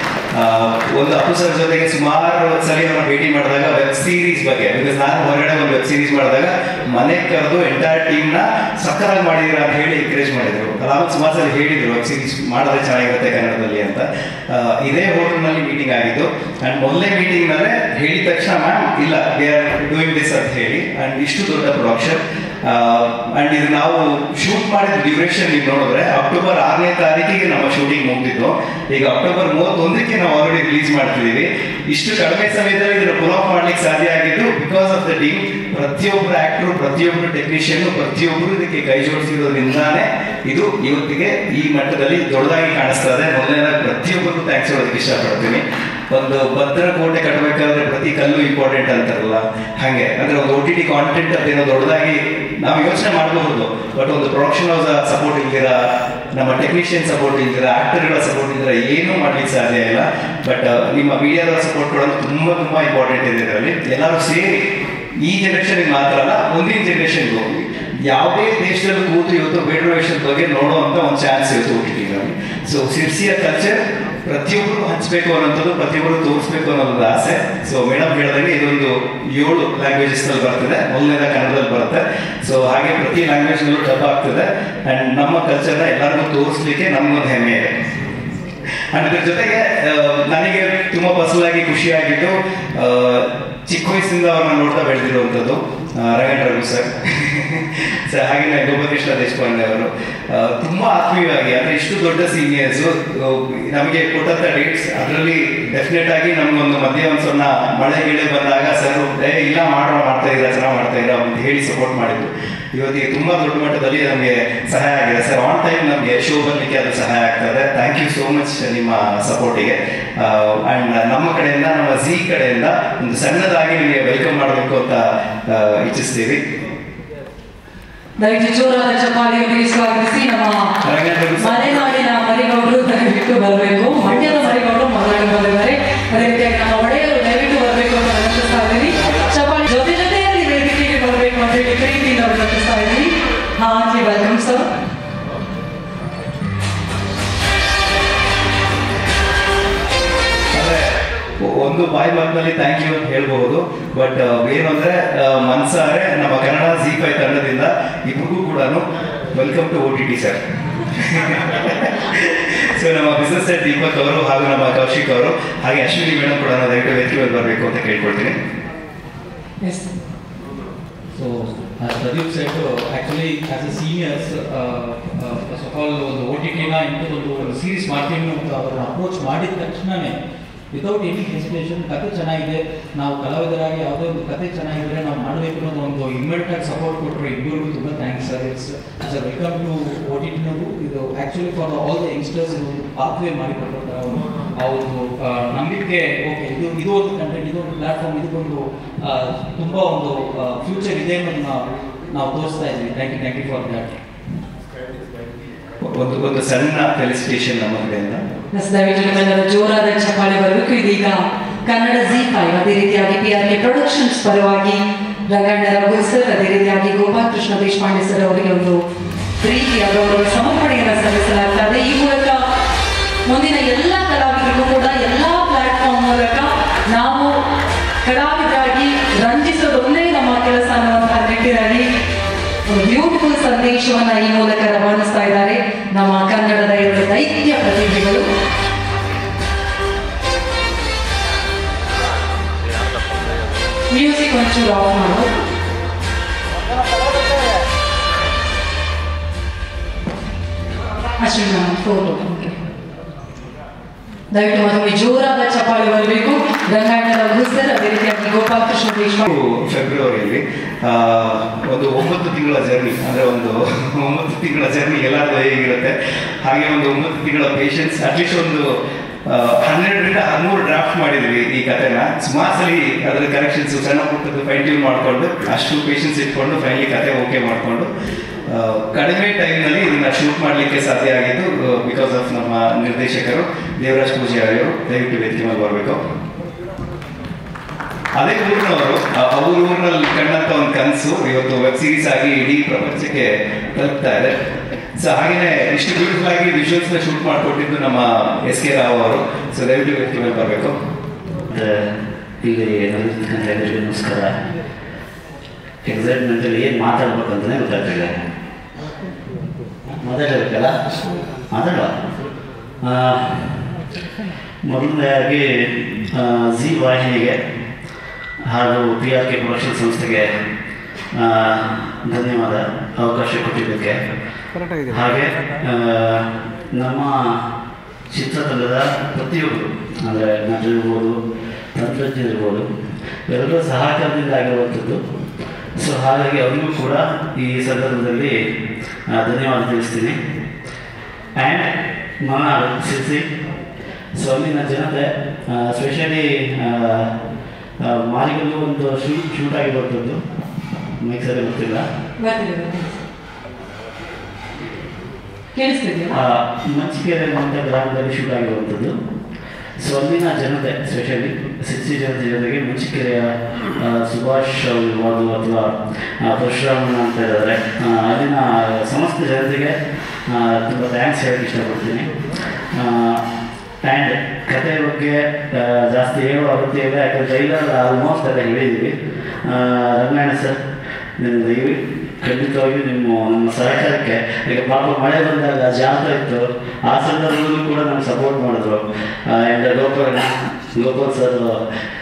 ಒಂದು ಅಪ್ಪು ಸರ್ ಜೊತೆಗೆ ಸುಮಾರು ಸಲ ಅವ್ರನ್ನ ಭೇಟಿ ಮಾಡಿದಾಗ ವೆಬ್ ಸೀರೀಸ್ ಬಗ್ಗೆ, ಬಿಕಾಸ್ ನಾನು ಹೊರಗಡೆ ಒಂದು ವೆಬ್ ಸೀರೀಸ್ ಮಾಡಿದಾಗ ಮನೆ ಕರೆದು ಎಂಟೈರ್ ಟೀಮ್ನ ಸಕ್ಕರಾಗಿ ಮಾಡಿದ್ದೀರಾ ಅಂತ ಹೇಳಿ ಎಂಕರೇಜ್ ಮಾಡಿದ್ರು. ಅದಾದ ಸುಮಾರು ಸಲ ಹೇಳಿದ್ರು ವೆಬ್ ಸೀರೀಸ್ ಮಾಡಿದ್ರೆ ಚೆನ್ನಾಗಿರುತ್ತೆ ಕನ್ನಡದಲ್ಲಿ ಅಂತ. ಇದೇ ಹೋಟೆಲ್ನಲ್ಲಿ ಮೀಟಿಂಗ್ ಆಗಿತ್ತು. ಆ್ಯಂಡ್ ಮೊದಲನೇ ಮೀಟಿಂಗ್ನಲ್ಲೇ ಹೇಳಿದ ತಕ್ಷಣ ಮ್ಯಾಮ್ ಇಲ್ಲ ದೇ ಆರ್ ಡೂಯಿಂಗ್ ದಿಸ್ ಅಂತ ಹೇಳಿ. ಆ್ಯಂಡ್ ಇಷ್ಟು ದೊಡ್ಡ ಪ್ರೊಡಕ್ಷನ್ ಆ್ಯಂಡ್ ಇದು ನಾವು ಶೂಟ್ ಮಾಡಿದ ಡ್ಯೂರೇಷನ್ ನೀವು ನೋಡಿದ್ರೆ ಅಕ್ಟೋಬರ್ 6ನೇ ತಾರೀಕಿಗೆ ನಮ್ಮ ಶೂಟಿಂಗ್ ಮುಗಿದಿದ್ದು. ಈಗ ಅಕ್ಟೋಬರ್ 31ಕ್ಕೆ ನಾವು ಆಲ್ರೆಡಿ ರಿಲೀಸ್ ಮಾಡ್ತಿದ್ದೀವಿ. ಇಷ್ಟು ಕಡಿಮೆ ಸಮಯದಲ್ಲಿ ಇದನ್ನು ಪುಲ್ ಆಫ್ ಮಾಡ್ಲಿಕ್ಕೆ ಸಾಧ್ಯ ಆಗಿದ್ದು ಬಿಕಾಸ್ ಆಫ್ ದ ಟೀಮ್. ಪ್ರತಿಯೊಬ್ಬರು ಆಕ್ಟರು, ಪ್ರತಿಯೊಬ್ಬರು ಟೆಕ್ನಿಷಿಯನ್, ಪ್ರತಿಯೊಬ್ಬರು ಇದಕ್ಕೆ ಕೈ ಜೋಡಿಸಿರೋದ್ರಿಂದಾನೇ ಇದು ಇವತ್ತಿಗೆ ಈ ಮಟ್ಟದಲ್ಲಿ ದೊಡ್ಡದಾಗಿ ಕಾಣಿಸ್ತಾ ಇದೆ. ಮೊದಲನೇದಾಗಿ ಪ್ರತಿಯೊಬ್ಬರಿಗೂ ಥ್ಯಾಂಕ್ಸ್ ಹೇಳೋದಕ್ಕೆ ಇಷ್ಟಪಡ್ತೀನಿ. ಒಂದು ಭದ್ರ ಕೋಟೆ ಕಟ್ಟಬೇಕಾದ್ರೆ ಪ್ರತಿ ಕಲ್ಲು ಇಂಪಾರ್ಟೆಂಟ್ ಅಂತಾರಲ್ಲ, ಹಾಗೆ ಅಂದ್ರೆ ಒಂದು OTT ಕಾಂಟೆಂಟ್ ಅದೇನೋ ದೊಡ್ಡದಾಗಿ ನಾವು ಯೋಚನೆ ಮಾಡಬಹುದು. ಬಟ್ ಒಂದು ಪ್ರೊಡಕ್ಷನ್ ಹೌಸ್ ಸಪೋರ್ಟ್ ಇಲ್ದಿರ, ನಮ್ಮ ಟೆಕ್ನಿಷಿಯನ್ ಸಪೋರ್ಟ್ ಇಲ್ದಿರ, ಆಕ್ಟರ್ಗಳ ಸಪೋರ್ಟ್ ಇಲ್ದಿರ ಏನೂ ಮಾಡ್ಲಿಕ್ಕೆ ಸಾಧ್ಯ ಇಲ್ಲ. ಬಟ್ ನಿಮ್ಮ ಮೀಡಿಯಾದವರ ಸಪೋರ್ಟ್ ಕೊಡೋದು ತುಂಬಾ ತುಂಬಾ ಇಂಪಾರ್ಟೆಂಟ್ ಇದೆ. ಇದರಲ್ಲಿ ಎಲ್ಲರೂ ಸೇರಿ ಈ ಜನರೇಷನ್ಗೆ ಮಾತ್ರ ಅಲ್ಲ ಮುಂದಿನ ಜನರೇಷನ್ಗೂ ಯಾವುದೇ ದೇಶದಲ್ಲಿ ಕೂತು ಇವತ್ತು ಬೇಡ್ರೋವೇಷನ್ ಬಗ್ಗೆ ನೋಡುವಂತ ಒಂದು ಚಾನ್ಸ್ ಇವತ್ತು OTT. ಸೊ ಸಿರ್ಸಿಯ ಕಲ್ಚರ್ ಪ್ರತಿಯೊಬ್ಬರು ಹಂಚಬೇಕು ಅನ್ನೋಂಥದ್ದು, ಪ್ರತಿಯೊಬ್ಬರು ತೋರಿಸ್ಬೇಕು ಅನ್ನೋದೊಂದು ಆಸೆ. ಸೊ ಮೇಡಮ್ ಹೇಳಿದಂಗೆ ಇದೊಂದು 7 ಲ್ಯಾಂಗ್ವೇಜಸ್ನಲ್ಲಿ ಬರ್ತದೆ, ಮೊದಲನೇದ ಕನ್ನಡದಲ್ಲಿ ಬರುತ್ತೆ. ಸೊ ಹಾಗೆ ಪ್ರತಿ ಲ್ಯಾಂಗ್ವೇಜ್ನಲ್ಲೂ ಡಬ್ ಆಗ್ತದೆ. ಆ್ಯಂಡ್ ನಮ್ಮ ಕಲ್ಚರ್ನ ಎಲ್ಲರಿಗೂ ತೋರಿಸ್ಲಿಕ್ಕೆ ನಮಗೊಂದು ಹೆಮ್ಮೆ ಇದೆ. ಆ್ಯಂಡ್ ಇದ್ರ ಜೊತೆಗೆ ನನಗೆ ತುಂಬ ಪರ್ಸನಲಾಗಿ ಖುಷಿಯಾಗಿದ್ದು ಚಿಕ್ಕ ವಯಸ್ಸಿಂದ ಅವ್ರನ್ನ ನೋಡ್ತಾ ಬೆಳೆದಿರುವಂಥದ್ದು ರಂಗಣ್ಣ ರಘು ಸರ್. ಹಾಗೆ ಗೋಪಾಲಕೃಷ್ಣ ದೇಶಪಾಂಡೆ ಅವರು ತುಂಬ ಆತ್ಮೀಯವಾಗಿ, ಅಂದರೆ ಇಷ್ಟು ದೊಡ್ಡ ಸೀನಿಯರ್ಸು ನಮಗೆ ಕೊಟ್ಟಂಥ ಡೇಟ್ಸ್ ಅದರಲ್ಲಿ ಡೆಫಿನೆಟ್ ಆಗಿ ನಮಗೊಂದು ಮಧ್ಯೆ ಒಂದು ಸಣ್ಣ ಮಳೆ ಗಿಳೆ ಬಂದಾಗ ಸರ್ ಇಲ್ಲ ಮಾಡ್ತಾ ಇದ್ದೀರಾ, ಚೆನ್ನಾಗಿ ಮಾಡ್ತಾ ಇದ್ದೀರಾ ಅಂತ ಹೇಳಿ ಸಪೋರ್ಟ್ ಮಾಡಿದ್ರು. ಇವತ್ತಿಗೆ ತುಂಬ ದೊಡ್ಡ ಮಟ್ಟದಲ್ಲಿ ನಮಗೆ ಸಹಾಯ ಆಗಿದೆ ಸರ್. ಆನ್ ಟೈಮ್ ನಮಗೆ ಶೋ ಬರಲಿಕ್ಕೆ ಅದು ಸಹಾಯ ಆಗ್ತದೆ. ಥ್ಯಾಂಕ್ ಯು ಸೋ ಮಚ್ ನಿಮ್ಮ ಸಪೋರ್ಟಿಗೆ. ಆ್ಯಂಡ್ ನಮ್ಮ ಕಡೆಯಿಂದ, ನಮ್ಮ ಝೀ ಕಡೆಯಿಂದ ಒಂದು ಸಣ್ಣದಾಗಿ ನಿಮಗೆ ವೆಲ್ಕಮ್ ಮಾಡಬೇಕು ಅಂತ ಇಚ್ಛಿಸ್ತೀವಿ. ದಯವಿಟ್ಟು ಜೋರಾದ ಚಪ್ಪಾಳೆಯೊಂದಿಗೆ ಸ್ವಾಗತಿಸಿ ನಮ್ಮ ಮಲೆನಾಡಿನ ಮರಿಗೌಡರು ದಯವಿಟ್ಟು ಬರಬೇಕು. ಮಂಡ್ಯದ ಮರಿಗೌಡರು ಮೊದಲು ಬಂದಿದ್ದಾರೆ. ಅದೇ ರೀತಿಯಾಗಿ ನಮ್ಮ ಒಡೆಯರು ದಯವಿಟ್ಟು ಬರಬೇಕು ಅಂತ ವಿನಂತಿಸ್ತಾ ಇದ್ದೀವಿ. ಚಪ್ಪಾಳೆ ಜೊತೆಯಲ್ಲಿ ವೇದಿಕೆಗೆ ಬರಬೇಕು ಅಂತ ಹೇಳಿ ಪ್ರೀತಿಯಿಂದ ವಿನಂತಿಸ್ತಾ ಇದ್ದೀವಿ. ಹಾಗೆ ವೆಲ್ಕಮ್ ಸರ್. ಒಂದು ಬಾಯಿ ಮಾತಿನಲ್ಲಿ ಥ್ಯಾಂಕ್ ಯು ಅಂತ ಹೇಳ್ಬಹುದು. ಬಟ್ ಏನು ಅಂದ್ರೆ ಮನ್ಸಾರೆ ನಮ್ಮ ಕನ್ನಡ ZEE5 ತಂಡದಿಂದ ಇಬ್ಬರಿಗೂ ಕೂಡ welcome to OTT sir. So ನಮ್ಮ ಬಿಸ್ನೆಸ್ ಹೆಡ್ ದೀಪಕ್ ಅವರು ಹಾಗೂ ನಮ್ಮ ಕೌಶಿಕ್ ಅವರು ಹಾಗೆ ಅಶ್ವಿನಿ ಮೇಡಮ್ ಕೂಡ ದಯವಿಟ್ಟು ವೇದಿಕೆ ಬರಬೇಕು ಅಂತ ಕೇಳ್ಕೊಳ್ತೀನಿ. So Pradeep set actually as A seniors first of all ಒಂದು OTTನ ಇಂಟು ಒಂದು ಸೀರೀಸ್ ಮಾಡ್ತೀನಿ ಅಂತ ಅವ್ರನ್ನ ಅಪ್ರೋಚ್ ಮಾಡಿದ ತಕ್ಷಣವೇ ವಿತೌಟ್ ಎನಿ ಹೆಸಿಟೇಷನ್ ಕತೆ ಚೆನ್ನಾಗಿದೆ, ನಾವು ಕಲಾವಿದರಾಗಿ ಯಾವುದೇ ಒಂದು ಕತೆ ಚೆನ್ನಾಗಿದ್ದರೆ ನಾವು ಮಾಡಬೇಕು ಅನ್ನೋದು ಒಂದು ಇಮ್ಮಿಡಿಯೇಟಾಗಿ ಸಪೋರ್ಟ್ ಕೊಟ್ಟರು ಇಬ್ಬರಿಗೂ ತುಂಬ thanks sir. It's welcome to OTT. ಇದು actually for all the youngsters ಇದು ಒಂದು ಪಾತ್ವೇ ಮಾಡಿಕೊಡ್ತಾರೆ. ಅವರು ಆ ಒಂದು ನಂಬಿಕೆ, ಓಕೆ ಇದು ಒಂದು ಕಂಟೆಂಟ್, ಇದು ಒಂದು ಪ್ಲ್ಯಾಟ್ಫಾರ್ಮ್, ಇದಕ್ಕೊಂದು ತುಂಬ ಒಂದು ಫ್ಯೂಚರ್ ಇದೆ ಅನ್ನೋದನ್ನ ನಾವು ತೋರಿಸ್ತಾ ಇದ್ದೀವಿ. Thank you for that. ಒಂದು ಸಣ್ಣ ಫೆಲಿಸಿಟೇಷನ್ ನಮ್ಮ ಕಡೆಯಿಂದ. ದಯವಿಟ್ಟು ನಿಮ್ಮೆಲ್ಲರ ಜೋರಾದ ಚಪ್ಪಾಳೆ ಬರಬೇಕು. ಇದೀಗ ಕನ್ನಡ ZEE5, ಅದೇ ರೀತಿಯಾಗಿ PRK ಪ್ರೊಡಕ್ಷನ್ಸ್ ಪರವಾಗಿ ರಂಗಣ್ಣ ರಘು ಸರ್, ಅದೇ ರೀತಿಯಾಗಿ ಗೋಪಾಲ್ ಕೃಷ್ಣ ದೇಶಪಾಂಡೆ ಸರ್ ಅವರಿಗೆ ಒಂದು ಪ್ರೀತಿಯ ಗೌರವ ಸಮರ್ಪಣೆಯನ್ನು ಸಲ್ಲಿಸಲಾಗ್ತದೆ. ಈ ಮೂಲಕ ಮುಂದಿನ ಎಲ್ಲ ಕಲಾವಿದರಿಗೂ ಕೂಡ ಎಲ್ಲ ಪ್ಲಾಟ್ಫಾರ್ಮ್ ಮೂಲಕ ನಾವು ಕಲಾವಿದರಾಗಿ ರಂಜಿಸೋದೊಂದೇ ನಮ್ಮ ಕೆಲಸ ಅನ್ನುವಂತಹ ನಿಟ್ಟಿನಲ್ಲಿ ಒಂದು ಬ್ಯೂಟಿಫುಲ್ ಸಂದೇಶವನ್ನ ಈ ಮೂಲಕ ರವಾನಿಸ್ತಾ ಇದ್ದಾರೆ ನಮ್ಮ ಕನ್ನಡದ ಎರಡು ದೈತ್ಯ ಪ್ರತಿಭೆಗಳು. ಮ್ಯೂಸಿಕ್ ಒಂಚೂರು ಆಫ್ ಮಾಡು. ಅಶ್ವಿನ್ ಫೋಟೋ ದಯವಿಟ್ಟು ಮತ್ತೊಮ್ಮೆ ಜೋರಾದ ಚಪ್ಪಾಳೆ ಬರಬೇಕು. ರಂಗಣ್ಣ ರಘು ಸರ್, ಅದೇ ರೀತಿಯಾಗಿ ಗೋಪಾಲ್ ಕೃಷ್ಣ ದೇಶಪಾಂಡೆ. ಫೆಬ್ರವರಿಯಲ್ಲಿ ಒಂದು 9 ತಿಂಗಳ ಜರ್ನಿ, ಅಂದರೆ ಒಂದು 9 ತಿಂಗಳ ಜರ್ನಿ ಎಲ್ಲರಿಗೂ ಹೇಗಿರುತ್ತೆ ಹಾಗೆ ಒಂದು 9 ತಿಂಗಳ ಪೇಷನ್ಸ್. ಅಟ್ಲೀಸ್ಟ್ ಒಂದು 12ರಿಂದ 13 ಡ್ರಾಫ್ಟ್ ಮಾಡಿದ್ವಿ ಈ ಕಥೆನ. ಸುಮಾರು ಸಲ ಅದರ ಕರೆಕ್ಷನ್ಸ್ ಸಣ್ಣ ಪುಟ್ಟದ್ದು ಫೈನ್ ಟ್ಯೂನ್ ಮಾಡಿಕೊಂಡು ಅಷ್ಟು ಪೇಷನ್ಸ್ ಇಟ್ಕೊಂಡು ಫೈನಲಿ ಕತೆ ಓಕೆ ಮಾಡಿಕೊಂಡು ಕಡಿಮೆ ಟೈಮ್ನಲ್ಲಿ ಇದನ್ನ ಶೂಟ್ ಮಾಡಲಿಕ್ಕೆ ಸಾಧ್ಯ ಆಗಿದ್ದು ಬಿಕಾಸ್ ಆಫ್ ನಮ್ಮ ನಿರ್ದೇಶಕರು ದೇವರಾಜ್ ಪೂಜಾರಿ ಅವರು. ದಯವಿಟ್ಟು ವೇದಿಕೆ ಮೇಲೆ ಬರಬೇಕು. ಅದೇ ಊರಿನವರು, ಅವ್ರ ಊರಿನಲ್ಲಿ ಕಂಡಂತ ಒಂದು ಕನಸು ಇವತ್ತು ವೆಬ್ ಸೀರೀಸ್ ಆಗಿ ಇಡೀ ಪ್ರಪಂಚಕ್ಕೆ ತಲುಪ್ತಾ ಇದೆ. ಸೊ ಹಾಗೇನೆ ಇಷ್ಟು ಬ್ಯೂಟಿಫುಲ್ ಆಗಿ ವಿಜುವಲ್ಸ್ನ ಶೂಟ್ ಮಾಡಿಕೊಟ್ಟಿದ್ದು ನಮ್ಮ SK ರಾವ್ ಅವರು. ಸೊ ದಯವಿಟ್ಟು ವೇದಿಕೆ ಮೇಲೆ ಬರಬೇಕು. ಇಲ್ಲಿ ಎಲ್ಲರಿಗೂ ನಮಸ್ಕಾರ. ಎಕ್ಸೈಟ್ಮೆಂಟಲ್ಲಿ ಏನು ಮಾತಾಡ್ಬೇಕಂತಲೇ ಗೊತ್ತಾಗ್ತಿಲ್ಲ. ಮಾತಾಡಬೇಕಲ್ಲ, ಮಾತಾಡುವ. ಮೊದಲನೇದಾಗಿ ZEE ವಾಹಿನಿಗೆ ಹಾಗೂ PRK ಪ್ರೊಡಕ್ಷನ್ ಸಂಸ್ಥೆಗೆ ಧನ್ಯವಾದ ಅವಕಾಶ ಕೊಟ್ಟಿದ್ದಕ್ಕೆ. ಹಾಗೆ ನಮ್ಮ ಚಿತ್ರತಂಡದ ಪ್ರತಿಯೊಬ್ಬರು, ಅಂದರೆ ನಟರಿರ್ಬೋದು, ತಂತ್ರಜ್ಞರಿರ್ಬೋದು, ಎಲ್ಲರೂ ಸಹಕಾರದಿಂದ ಆಗಿರುವಂಥದ್ದು. ಸೊ ಹಾಗಾಗಿ ಅವರಿಗೂ ಕೂಡ ಈ ಸಂದರ್ಭದಲ್ಲಿ ಧನ್ಯವಾದ ತಿಳಿಸ್ತೀನಿ. ಆ್ಯಂಡ್ ಮನಾರ್ ಸಿರ್ಸಿ, ಸೊ ಅಲ್ಲಿನ ಜನತೆ, ಸ್ಪೆಷಲಿ ಮಾರಿಗಲ್ಲು ಒಂದು ಶೂಟ್ ಆಗಿರುವಂಥದ್ದು. ಮೈಕ್ ಸರಿ ಗೊತ್ತಿಲ್ಲ, ಮಂಚಿಕೆರೆ ಅಂತ ಗ್ರಾಮದಲ್ಲಿ ಶೂಟ್ ಆಗಿರುವಂಥದ್ದು. ಸೊ ಅಲ್ಲಿನ ಜನತೆ, ಸ್ಪೆಷಲಿ ಸಿರ್ಸಿ ಜನತೆ ಜೊತೆಗೆ ಮಂಚಿಕೆರೆಯ ಸುಭಾಷ್ ಇರ್ಬೋದು ಅಥವಾ ಪರಶುರಾಮಣ್ಣ ಅಂತ ಇದ್ದಾರೆ, ಅಲ್ಲಿನ ಸಮಸ್ತ ಜನತೆಗೆ ತುಂಬ ಥ್ಯಾಂಕ್ಸ್ ಹೇಳಕ್ಕೆ ಇಷ್ಟಪಡ್ತೀನಿ. ಆ್ಯಂಡ್ ಕಥೆ ಬಗ್ಗೆ ಜಾಸ್ತಿ ಹೇಳೋ ಅಗತ್ಯ ಇಲ್ಲ, ಯಾಕಂದರೆ ಟ್ರೈಲರ್ ಆಲ್ಮೋಸ್ಟ್ ಎಲ್ಲ ಹೇಳಿದ್ದೀವಿ. ರಂಗಾಯಣ ಸರ್, ನಿಮಗೆ ಖಂಡಿತವಾಗಿ ನಮ್ಮ ಸಹಕಾರಕ್ಕೆ, ಈಗ ಪಾಪ ಮಳೆ ಬಂದಾಗ ಜಾತ್ರೆ ಇತ್ತು, ಆ ಸಂದರ್ಭದಲ್ಲೂ ಕೂಡ ನಮ್ಗೆ ಸಪೋರ್ಟ್ ಮಾಡಿದ್ರು. And Gopal sir,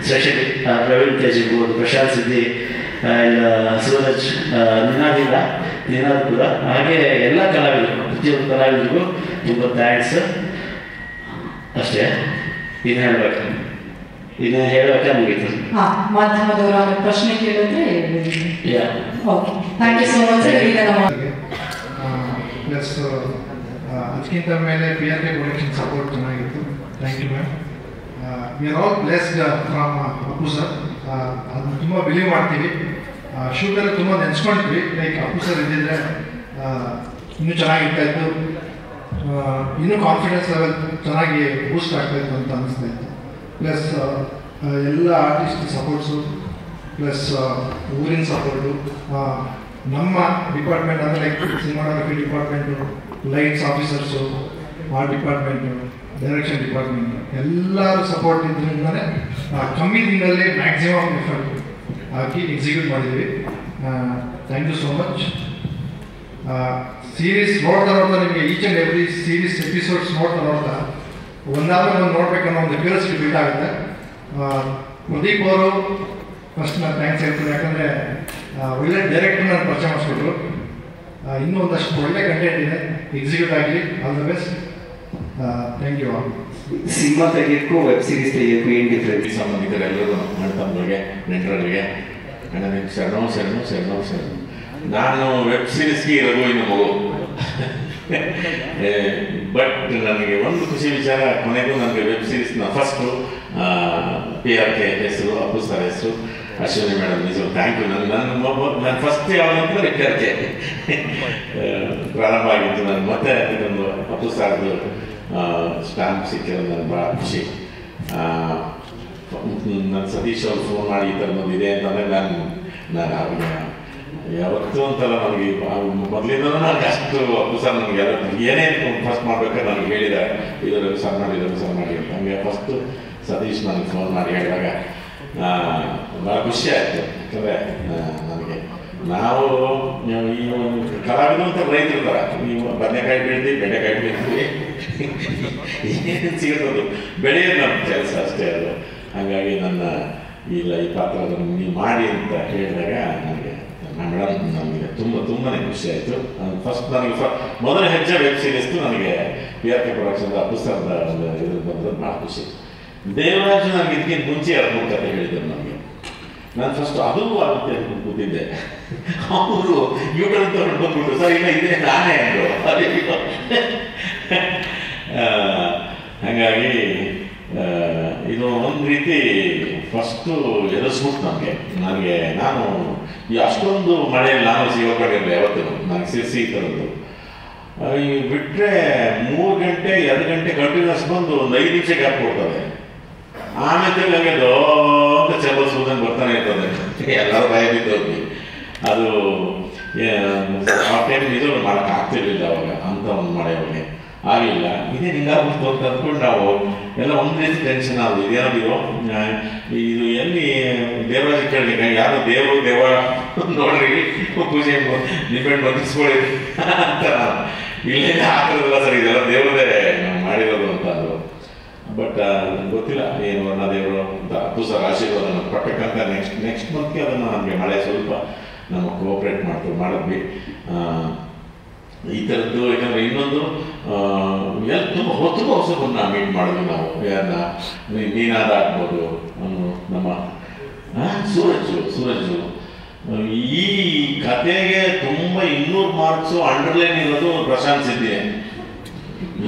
specially Praveen Tej ಇರ್ಬೋದು, ಪ್ರಶಾಂತ್ ಸಿದ್ದಿ ಆ್ಯಂಡ್ ಸೂರಜ್, ನಿನಾದ್ ಕೂಡ, ಹಾಗೆ ಎಲ್ಲ ಕಲಾವಿದರು, ಪ್ರತಿಯೊಂದು ಕಲಾವಿದರಿಗೂ ತುಂಬ ಥ್ಯಾಂಕ್ಸ್. ಅಷ್ಟೇ, ಇನ್ನು ಹೇಳಬೇಕಾ ಮುಗೀತು. ಮಾಧ್ಯಮದವರ ಪ್ರಶ್ನೆ ಕೇಳಿದ್ರೆ okay, thank you so much. Plus ಅದಕ್ಕಿಂತ ಮೇಲೆ PRK ಪ್ರೊಡಕ್ಷನ್ ಸಪೋರ್ಟ್ ಚೆನ್ನಾಗಿತ್ತು. Thank you ma'am. We are all blessed from Appu sir. ಅದನ್ನ ತುಂಬ ಬಿಲೀವ್ ಮಾಡ್ತೀವಿ. ಶೂಟಲ್ಲಿ ತುಂಬ ನೆನೆಸ್ಕೊಂಡ್ವಿ, ಲೈಕ್ ಅಪ್ಪು ಸರ್ ಇದ್ದಿದ್ರೆ ಇನ್ನೂ ಚೆನ್ನಾಗಿರ್ತಾ ಇತ್ತು, ಇನ್ನೂ ಕಾನ್ಫಿಡೆನ್ಸ್ ಲೆವೆಲ್ ಚೆನ್ನಾಗಿ ಬೂಸ್ಟ್ ಆಗ್ತಾಯಿತ್ತು ಅಂತ ಅನಿಸ್ತಾ ಇತ್ತು. ಪ್ಲಸ್ ಎಲ್ಲ ಆರ್ಟಿಸ್ಟ್ ಸಪೋರ್ಟ್ಸು, ಪ್ಲಸ್ ಊರಿನ ಸಪೋರ್ಟು, ನಮ್ಮ ಡಿಪಾರ್ಟ್ಮೆಂಟ್ ಅಂದರೆ like cinematography department, lights officers, art department, direction department, ಎಲ್ಲರೂ ಸಪೋರ್ಟ್ ಇದ್ರಿಂದಲೇ ಕಮ್ಮಿ ದಿನದಲ್ಲಿ ಮ್ಯಾಕ್ಸಿಮಮ್ ಎಫರ್ಟ್ ಹಾಕಿ ಎಕ್ಸಿಕ್ಯೂಟ್ ಮಾಡಿದ್ದೀವಿ. Thank you so much. Series ನೋಡ್ತಾ ನಿಮಗೆ each and every series episodes ನೋಡ್ತಾ ಒಂದಾದ್ರೂ ಒಂದು ನೋಡ್ಬೇಕನ್ನೋ ಒಂದು ಕ್ಯೂರಿಯಾಸಿಟಿ ಬಿಲ್ಡ್ ಆಗುತ್ತೆ. ಪ್ರದೀಪ್ ಅವರು ಫಸ್ಟ್ ನಾನು ಥ್ಯಾಂಕ್ಸ್ ಹೇಳ್ತೀನಿ, ಯಾಕಂದರೆ ಒಳ್ಳೆ ಡೈರೆಕ್ಟರ್ ನಾನು ಪರಿಚಯ ಮಾಡಿಸ್ಕೊಟ್ರು. ಇನ್ನೂ ಒಂದಷ್ಟು ಒಳ್ಳೆ ಕಂಟೆಂಟ್ ಇದೆ, ಎಕ್ಸಿಕ್ಯೂಟ್ ಆಗಲಿ. All the best. Thank you all. Cinema ತೆಗಿಯೋಕ್ಕೂ ವೆಬ್ ಸೀರೀಸ್ ತೆಗಿಯೋಕ್ಕೂ ಏನು ಡಿಫ್ರೆನ್ಸ್? ಸಂಬಂಧಿಕರೆಲ್ಲರೂ ಅಣ್ಣ ತಮ್ಮಗಳಿಗೆ ನೆಂಟರಿಗೆ ಅಣ್ಣನಿಗೆ ಶರಣು. ನಾನು ವೆಬ್ ಸೀರೀಸ್ಗೆ ಇರೋದು ಇನ್ನು ಮಗು. ಬಟ್ ನನಗೆ ಒಂದು ಖುಷಿ ವಿಚಾರ, ಕೊನೆಗೂ ನನಗೆ ವೆಬ್ ಸೀರೀಸ್ನ ಫಸ್ಟು PRK ಹೆಸರು, ಅಪ್ಪು ಸರ್ ಹೆಸರು, ಅಶ್ವಿನಿ ಮೇಡಮ್ ನಿಜ ಥ್ಯಾಂಕ್ ಯು. ನನ್ನ ಫಸ್ಟ್ ಯಾವಾಗ PRK ಪ್ರಾರಂಭ ಆಗಿತ್ತು. ನಾನು ಮತ್ತೆ ಇದೊಂದು ಅಪ್ಪು ಸರ್ದು ಸ್ಟ್ಯಾಂಪ್ ಸಿಕ್ಕಿರೋದು ನನಗೆ ಭಾಳ ಖುಷಿ. ನನ್ನ ಸತೀಶ್ ಅವ್ರು ಫೋನ್ ಮಾಡಿ ಈ ಥರ ಬಂದಿದೆ ಅಂತಂದರೆ ನಾನು ಅವ್ರಿಗೆ ಯಾವತ್ತೂ ಒಂಥರ ನನಗೆ ಮೊದಲಿಂದ ನನಗೆ ಅಷ್ಟು ಅಪ್ಪು ಸರ್ ನನಗೆ ಏನೇ ಫಸ್ಟ್ ಮಾಡ್ಬೇಕಾದ್ರೆ ನನಗೆ ಹೇಳಿದ್ದಾರೆ ಇದರಲ್ಲಿ ಸರ್ ಮಾಡಿ ಅಂತ. ಹಂಗೆ ಫಸ್ಟು ಸತೀಶ್ ನನಗೆ ಫೋನ್ ಮಾಡಿ ಹೇಳಿದಾಗ ಭಾಳ ಖುಷಿ ಆಯಿತು. ಯಾಕಂದರೆ ನನಗೆ ನಾವು ಈ ಕಲಾವಿದರು ಅಂತ ರೈತರು ಥರ ನೀವು ಬದನೆಕಾಯಿ ಬೆಳಿತೀವಿ, ಬೆಂಡೆಕಾಯಿ ಬೆಳಿತೀವಿ, ಏನೇನು ಸಿಗೋದು ಬೆಳೆಯೋದು ನಮ್ಮ ಕೆಲಸ ಅಷ್ಟೇ ಅದು. ಹಾಗಾಗಿ ನನ್ನ ಇಲ್ಲ ಈ ಪಾತ್ರ ನೀವು ಮಾಡಿ ಅಂತ ಹೇಳಿದಾಗ ನನಗೆ ಮೇಡಮ್ ನನಗೆ ತುಂಬಾ ಖುಷಿ ಆಯಿತು. ಫಸ್ಟ್ ನನಗೆ ಮೊದಲ ಹೆಜ್ಜೆ ವೆಬ್ ಸೀರೀಸ್ತು ನನಗೆ PRK ಪ್ರೊಡಕ್ಷನ್ ಅಪ್ಪು ಸರ್ದ ಒಂದು ಇದ್ರ ಬಂದ್ರೆ ಭಾಳ ಖುಷಿ. ದೇವರಾಜ್ ನನಗೆ ಇದಕ್ಕಿಂತ ಮುಂಚೆ 2-3 ಕತೆ ಹೇಳಿದ್ರು ನನಗೆ. ನಾನು ಫಸ್ಟ್ ಅದು ಆಗುತ್ತೆ ಅಂತ ಕೂತಿದ್ದೆ. ಅವರು ಯೂಟ್ಯೂಬ್ ತಗೊಂಡು ಬಂದ್ಬಿಟ್ಟು ಸರ್ ಇಲ್ಲ ಇದೇ ನಾನೇ ಅಂದರು. ಹಾಗಾಗಿ ಇದು ಒಂದು ರೀತಿ ಫಸ್ಟು ಎದುರಿಸ್ಬಿಟ್ಟು ನಾನು ಅಷ್ಟೊಂದು ಮಳೆಯಲ್ಲಿ ನಾನು ಸಿಗೋಕೊಂಡಿರಲಿಲ್ಲ ಯಾವತ್ತೂ. ನನಗೆ ಸಿರ್ಸಿ ಈ ಥರದ್ದು ಬಿಟ್ಟರೆ 3 ಗಂಟೆ 2 ಗಂಟೆ ಕಂಟಿನ್ಯೂಸ್ ಬಂದು ಒಂದು 5 ನಿಮಿಷ ಗ್ಯಾಪ್ ಕೊಡ್ತದೆ. ಆಮೇಲೆ ನನಗೆ ದೊಡ್ಡ ಚಬಲ್ ಸೂದನ್ ಬರ್ತಾನೆ ಇರ್ತದೆ, ಎಲ್ಲರೂ ಭಯ ಬಿದ್ದೋಗಿ. ಅದು ಆ ಟೈಮ್ ನಿಜವೂ ಮಾಡೋಕ್ಕೆ ಆಗ್ತಿರ್ಲಿಲ್ಲ ಅವಾಗ, ಅಂತ ಒಂದು ಮಳೆಯೊಳಗೆ ಆಗಿಲ್ಲ. ಇದೇ ಹಿಂಗಾಗ್ಬಿಡ್ತು ಅಂತ ಅಂದ್ಕೊಂಡು ನಾವು ಎಲ್ಲ ಒಂದು ರೀತಿ ಟೆನ್ಷನ್ ಆಗೋದು. ಇದೇನಾಗಿರೋ ಇದು ಎಲ್ಲಿ ದೇವರಾಜ ಕೇಳಲಿಕ್ಕೆ ಯಾರು ದೇವ ನೋಡ್ರಿ ಪೂಜೆ ನಿಂಬೆಹಣ್ಣು ಬಂದಿಸ್ಕೊಳ್ಳಿ ಅಂತ. ಇಲ್ಲೇ ಆಗ್ತಿರೋದಿಲ್ಲ ಸರ್, ಇದೆಲ್ಲ ದೇವರದೇ ಮಾಡಿರೋದು ಅಂತ ಅಂದರು. ಬಟ್ ಗೊತ್ತಿಲ್ಲ ಏನು ವರ್ಣ ದೇವರು ಅಂತ ಅಪ್ಪು ಸರ್ ಆಶೀರ್ವಾದ ಕೊಟ್ಟಕ್ಕಂತ ನೆಕ್ಸ್ಟ್ ಮಂತ್ಗೆ ಅದನ್ನು ನಮಗೆ ಮಳೆ ಸ್ವಲ್ಪ ನಮ್ಮ ಕೋಆಪ್ರೇಟ್ ಮಾಡಿದ್ವಿ. ಈ ಥರದ್ದು ಯಾಕಂದರೆ ಇನ್ನೊಂದು ತುಂಬ ಹೊಸಬನ್ನ ಮೀಟ್ ಮಾಡಿದ್ವಿ ನಾವು. ಯಾರನ್ನ ಮೀನಾದ ಆಗ್ಬೋದು, ನಮ್ಮ ಸೂರಜು. ಈ ಕತೆಗೆ ತುಂಬ 200 ಮಾರ್ಕ್ಸು ಅಂಡರ್ಲೈನ್ ಇರೋದು ಪ್ರಶಾಂತ್ ಸಿದ್ದಿ.